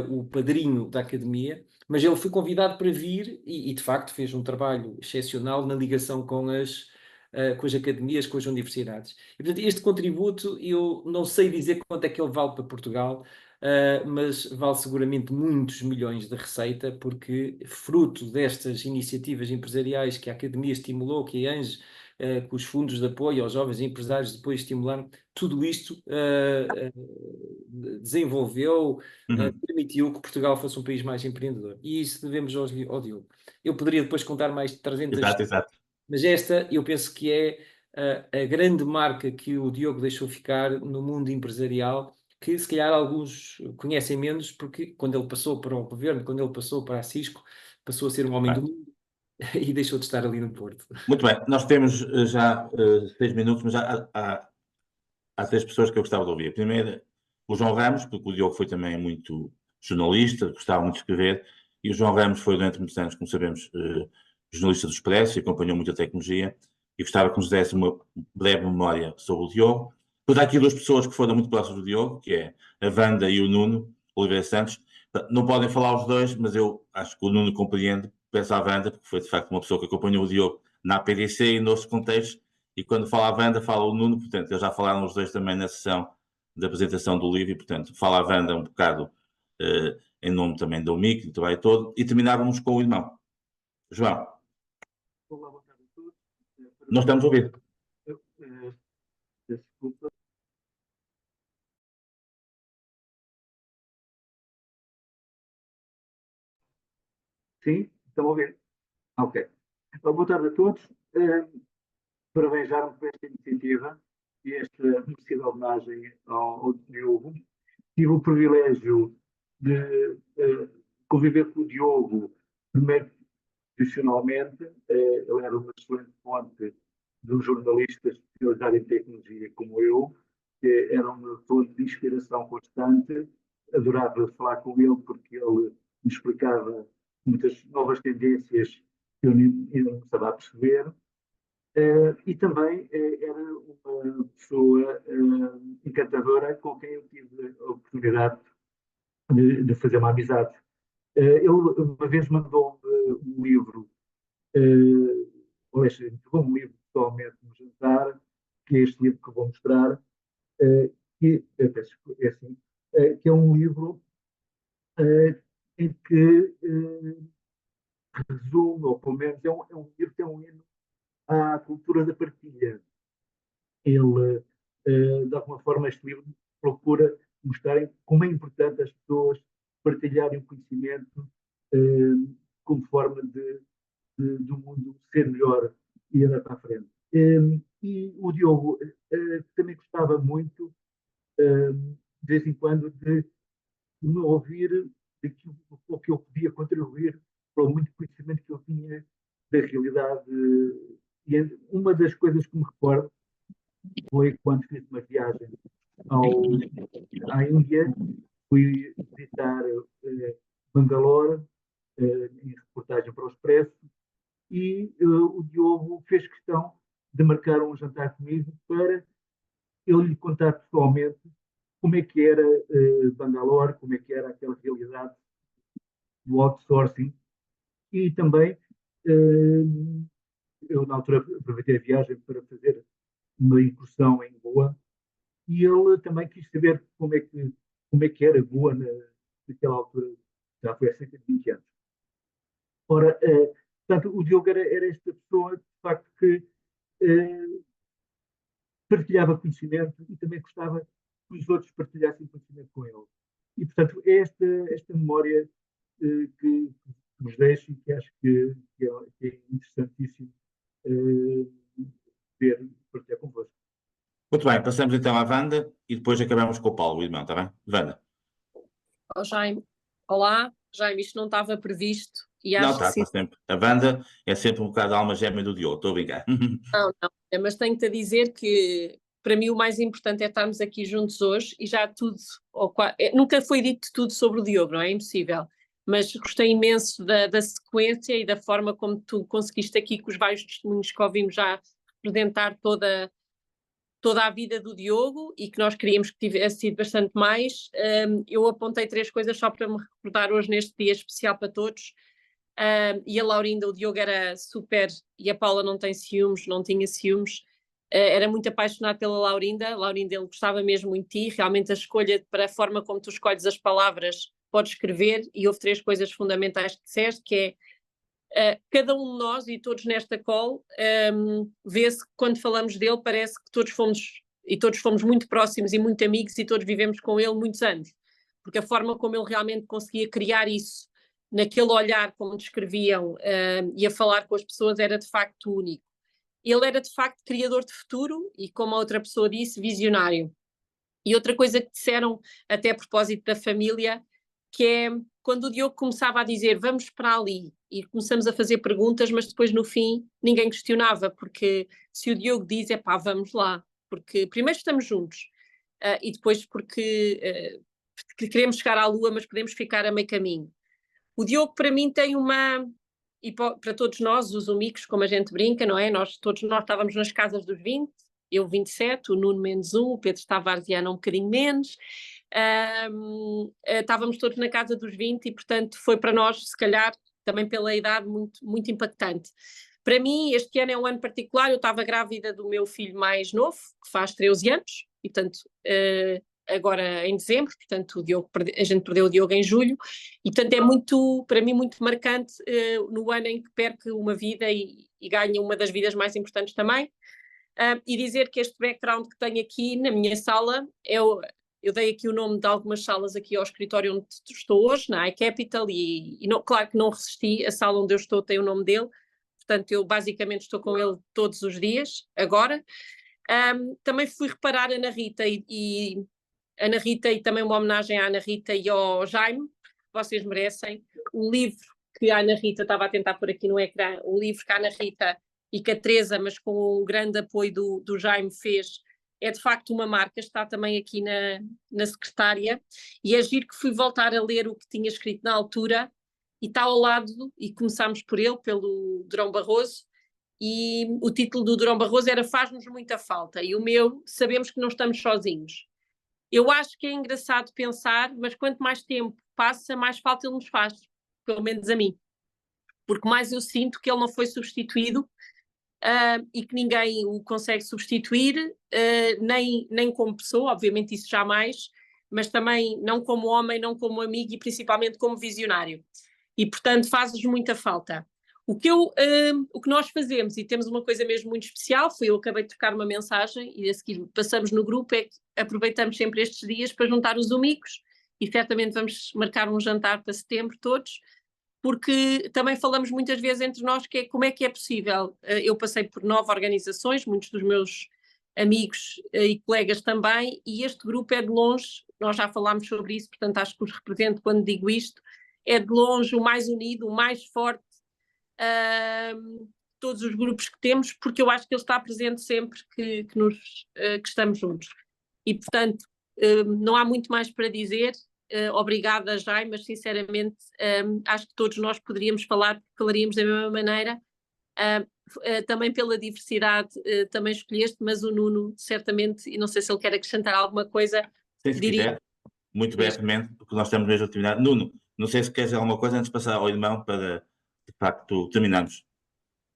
o padrinho da Academia. Mas ele foi convidado para vir e de facto fez um trabalho excepcional na ligação com as academias, com as universidades. E, portanto, este contributo, eu não sei dizer quanto é que ele vale para Portugal, mas vale seguramente muitos milhões de receita, porque fruto destas iniciativas empresariais que a Academia estimulou, que a ANJ com os fundos de apoio aos jovens empresários, depois estimularam, tudo isto desenvolveu, permitiu que Portugal fosse um país mais empreendedor. E isso devemos ao Diogo. Eu poderia depois contar mais de 300 Exato. Mas esta, eu penso que é a grande marca que o Diogo deixou ficar no mundo empresarial, que se calhar alguns conhecem menos, porque quando ele passou para o governo, quando ele passou para a Cisco, passou a ser um homem do mundo e deixou de estar ali no Porto. Muito bem, nós temos já 6 minutos, mas já há 3 pessoas que eu gostava de ouvir. A primeira, o João Ramos, porque o Diogo foi também muito jornalista, gostava muito de escrever, e o João Ramos foi durante muitos anos, como sabemos, jornalista do Expresso e acompanhou muito a tecnologia, e gostava que nos desse uma breve memória sobre o Diogo. Depois há aqui 2 pessoas que foram muito próximas do Diogo, que é a Wanda e o Nuno Oliveira Santos. Não podem falar os dois, mas eu acho que o Nuno compreende, peço à Wanda, porque foi de facto uma pessoa que acompanhou o Diogo na APDC e noutros contextos, e quando fala a Wanda, fala o Nuno, portanto, eles já falaram os dois também na sessão da apresentação do livro, e portanto, fala a Wanda um bocado em nome também do MIC, do trabalho todo, e terminávamos com o irmão. João. Olá, boa tarde a todos. Nós estamos a ouvir. Desculpa. Sim, estão a ouvir? Ok. Boa tarde a todos. Parabenizar-me por esta iniciativa e esta merecida homenagem ao Diogo. Tive o privilégio de conviver com o Diogo, primeiro profissionalmente. Ele era uma excelente fonte de um jornalista especializado em tecnologia como eu, que era uma fonte de inspiração constante. Adorava falar com ele porque ele me explicava muitas novas tendências que eu ainda não estava a perceber. E também era uma pessoa encantadora com quem eu tive a oportunidade de fazer uma amizade. Ele uma vez mandou um livro, entregou um livro pessoalmente no jantar, que é este livro que eu vou mostrar, que é um livro em que resume, ou pelo menos é um livro que é um hino à cultura da partilha. Ele, de alguma forma, este livro procura mostrar como é importante as pessoas partilharem o conhecimento como forma do mundo ser melhor e andar para a frente. E o Diogo também gostava muito, de vez em quando, de me ouvir daquilo que eu podia contribuir para o muito conhecimento que eu tinha da realidade. E uma das coisas que me recordo foi quando fiz uma viagem à Índia, fui visitar Bangalore, em reportagem para o Expresso, e o Diogo fez questão de marcar um jantar comigo para eu lhe contar pessoalmente como é que era Bangalore, como é que era aquela realidade do outsourcing, e também eu na altura aproveitei a viagem para fazer uma incursão em Goa, e ele também quis saber como é que era Goa naquela altura, já foi há cerca de 20 anos. Ora, portanto, o Diogo era esta pessoa, de facto, que partilhava conhecimento e também gostava que os outros partilhassem conhecimento com ele. E, portanto, é esta memória que vos deixo e que acho que é interessantíssimo ver e partilhar convosco. Muito bem, passamos então à Wanda e depois acabamos com o Paulo, o irmão, está bem? Wanda. Oh, Jaime. Olá, Jaime, isto não estava previsto. E não, acho está sempre. A Wanda é sempre um bocado a alma gêmea do Diogo, estou a brincar. Não, mas tenho-te a dizer que para mim o mais importante é estarmos aqui juntos hoje e já tudo, nunca foi dito tudo sobre o Diogo, não é? É impossível. Mas gostei imenso da sequência e da forma como tu conseguiste aqui, com os vários testemunhos que ouvimos, já representar toda a vida do Diogo, e que nós queríamos que tivesse sido bastante mais. Eu apontei 3 coisas só para me recordar hoje neste dia especial para todos. E a Laurinda, o Diogo era super, e a Paula não tem ciúmes, não tinha ciúmes, era muito apaixonado pela Laurinda, ele gostava mesmo muito de ti, realmente a escolha para a forma como tu escolhes as palavras, podes escrever, e houve 3 coisas fundamentais que disseste, que cada um de nós e todos nesta call, vê-se que quando falamos dele parece que todos fomos muito próximos e muito amigos e todos vivemos com ele muitos anos, porque a forma como ele realmente conseguia criar isso, naquele olhar como descreviam, e a falar com as pessoas, era de facto único. Ele era de facto criador de futuro e, como a outra pessoa disse, visionário. E outra coisa que disseram, até a propósito da família, que é quando o Diogo começava a dizer vamos para ali, e começamos a fazer perguntas, mas depois no fim ninguém questionava, porque se o Diogo diz, vamos lá, porque primeiro estamos juntos, e depois porque queremos chegar à Lua, mas podemos ficar a meio caminho. O Diogo, para mim, tem uma... E para todos nós, os amigos, como a gente brinca, não é? Todos nós estávamos nas casas dos 20, eu 27, o Nuno menos 1, o Pedro Tavares e a Ana um bocadinho menos. Estávamos todos na casa dos 20 e, portanto, foi para nós, se calhar, também pela idade, muito, muito impactante. Para mim, este ano é um ano particular. Eu estava grávida do meu filho mais novo, que faz 13 anos, e, portanto... agora em dezembro, portanto a gente perdeu o Diogo em julho, e portanto é muito, para mim, muito marcante no ano em que perco uma vida e ganho uma das vidas mais importantes também, e dizer que este background que tenho aqui na minha sala, eu dei aqui o nome de algumas salas aqui ao escritório onde estou hoje, na iCapital, e não, claro que não resisti, a sala onde eu estou tem o nome dele, portanto eu basicamente estou com ele todos os dias, agora. Também fui reparar a Ana Rita e Ana Rita, e também uma homenagem à Ana Rita e ao Jaime, vocês merecem. O livro que a Ana Rita estava a tentar pôr aqui no ecrã, o livro que a Ana Rita e que a Teresa, mas com o grande apoio do Jaime, fez, é de facto uma marca, está também aqui na secretária, e é giro que fui voltar a ler o que tinha escrito na altura, e está ao lado, e começámos por ele, pelo Durão Barroso, e o título do Durão Barroso era Faz-nos Muita Falta, e o meu, Sabemos que Não Estamos Sozinhos. Eu acho que é engraçado pensar, mas quanto mais tempo passa, mais falta ele nos faz, pelo menos a mim. Porque mais eu sinto que ele não foi substituído, e que ninguém o consegue substituir, nem como pessoa, obviamente isso jamais, mas também não como homem, não como amigo e principalmente como visionário. E, portanto, faz-nos muita falta. O que nós fazemos, e temos uma coisa mesmo muito especial, eu acabei de trocar uma mensagem e a seguir passamos no grupo, é que aproveitamos sempre estes dias para juntar os amigos, e certamente vamos marcar um jantar para setembro todos, porque também falamos muitas vezes entre nós que como é que é possível. Eu passei por 9 organizações, muitos dos meus amigos e colegas também, e este grupo é de longe, nós já falámos sobre isso, portanto acho que os represento quando digo isto, é de longe o mais unido, o mais forte, todos os grupos que temos, porque eu acho que ele está presente sempre que estamos juntos. E, portanto, não há muito mais para dizer. Obrigada, Jaime, mas sinceramente acho que todos nós poderíamos falar, falaríamos da mesma maneira. Também pela diversidade também escolheste, mas o Nuno certamente, e não sei se ele quer acrescentar alguma coisa, se quiser, muito brevemente, porque nós estamos mesmo a terminar. Nuno, não sei se queres dizer alguma coisa antes de passar ao irmão para, de facto, terminarmos.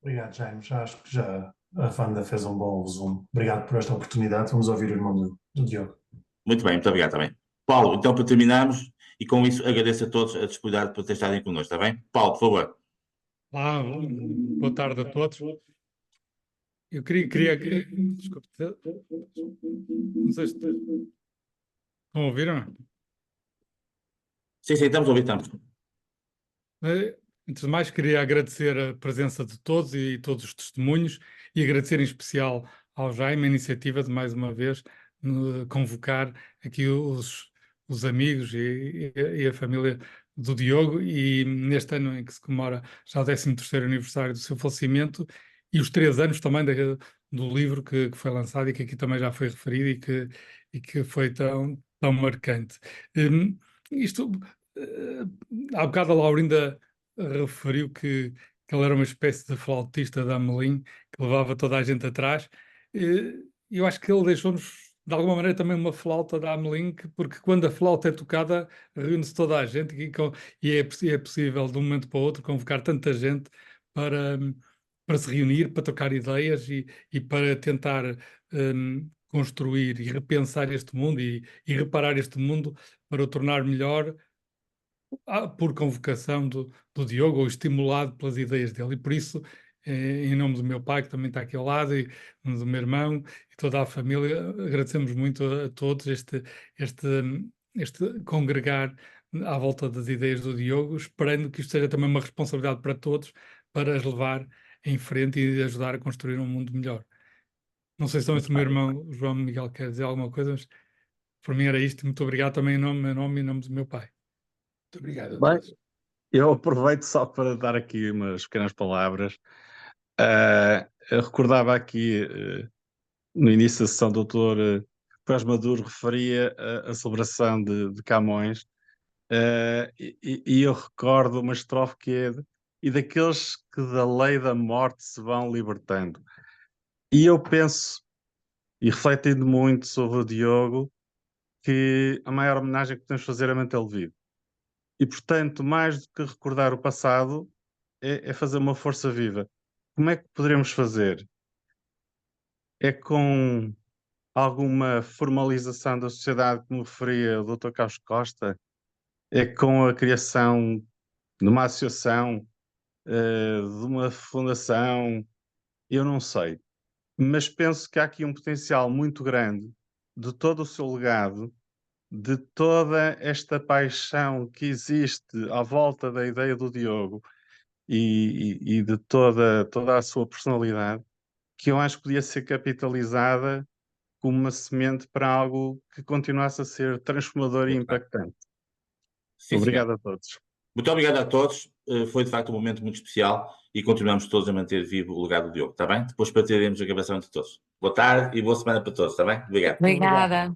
Obrigado, Jaime. Já acho que já a Wanda fez um bom resumo. Obrigado por esta oportunidade. Vamos ouvir o irmão do Diogo. Muito bem, muito obrigado também. Paulo, então para terminarmos, e com isso agradeço a todos a disponibilidade por ter estado connosco, está bem? Paulo, por favor. Olá, boa tarde a todos. Eu queria... Desculpe, não sei se estão a ouvir ou não? Sim, estamos a ouvir, estamos. Antes de mais, queria agradecer a presença de todos e todos os testemunhos, e agradecer em especial ao Jaime a iniciativa de, mais uma vez, convocar aqui os amigos e a família do Diogo, e neste ano em que se comemora já o 13º aniversário do seu falecimento, e os 3 anos também do livro que foi lançado e que aqui também já foi referido e que foi tão marcante. Há bocado a Laurinda referiu que ele era uma espécie de flautista da Amelim, que levava toda a gente atrás. Eu acho que ele deixou-nos, de alguma maneira, também uma flauta da Amelim, porque quando a flauta é tocada, reúne-se toda a gente e é possível, de um momento para o outro, convocar tanta gente para se reunir, para trocar ideias e para tentar construir e repensar este mundo e reparar este mundo para o tornar melhor, por convocação do Diogo, ou estimulado pelas ideias dele. E por isso, em nome do meu pai, que também está aqui ao lado, e do meu irmão e toda a família, agradecemos muito a todos este congregar à volta das ideias do Diogo, esperando que isto seja também uma responsabilidade para todos, para as levar em frente e ajudar a construir um mundo melhor. Não sei se o meu irmão João Miguel quer dizer alguma coisa, mas por mim era isto. Muito obrigado também em nome do meu nome e em nome do meu pai. Muito obrigado a Bem, todos. eu aproveito só para dar aqui umas pequenas palavras. Eu recordava aqui, no início da sessão, o Dr. Paz Maduro referia a celebração de Camões, e eu recordo uma estrofe que é e daqueles que da lei da morte se vão libertando. E eu penso, e refletindo muito sobre o Diogo, que a maior homenagem que podemos fazer é mantê-lo vivo. E, portanto, mais do que recordar o passado, é fazer uma força viva. Como é que poderemos fazer? É com alguma formalização da sociedade, como referia o Dr. Carlos Costa? É com a criação de uma associação, de uma fundação? Eu não sei. Mas penso que há aqui um potencial muito grande de todo o seu legado, de toda esta paixão que existe à volta da ideia do Diogo e de toda a sua personalidade, que eu acho que podia ser capitalizada como uma semente para algo que continuasse a ser transformador e impactante. Sim, Obrigado senhor. a todos. Muito obrigado a todos. Foi de facto um momento muito especial e continuamos todos a manter vivo o legado do Diogo, está bem? Depois partilharemos a gravação entre todos. Boa tarde e boa semana para todos, está bem? Obrigado. Obrigada.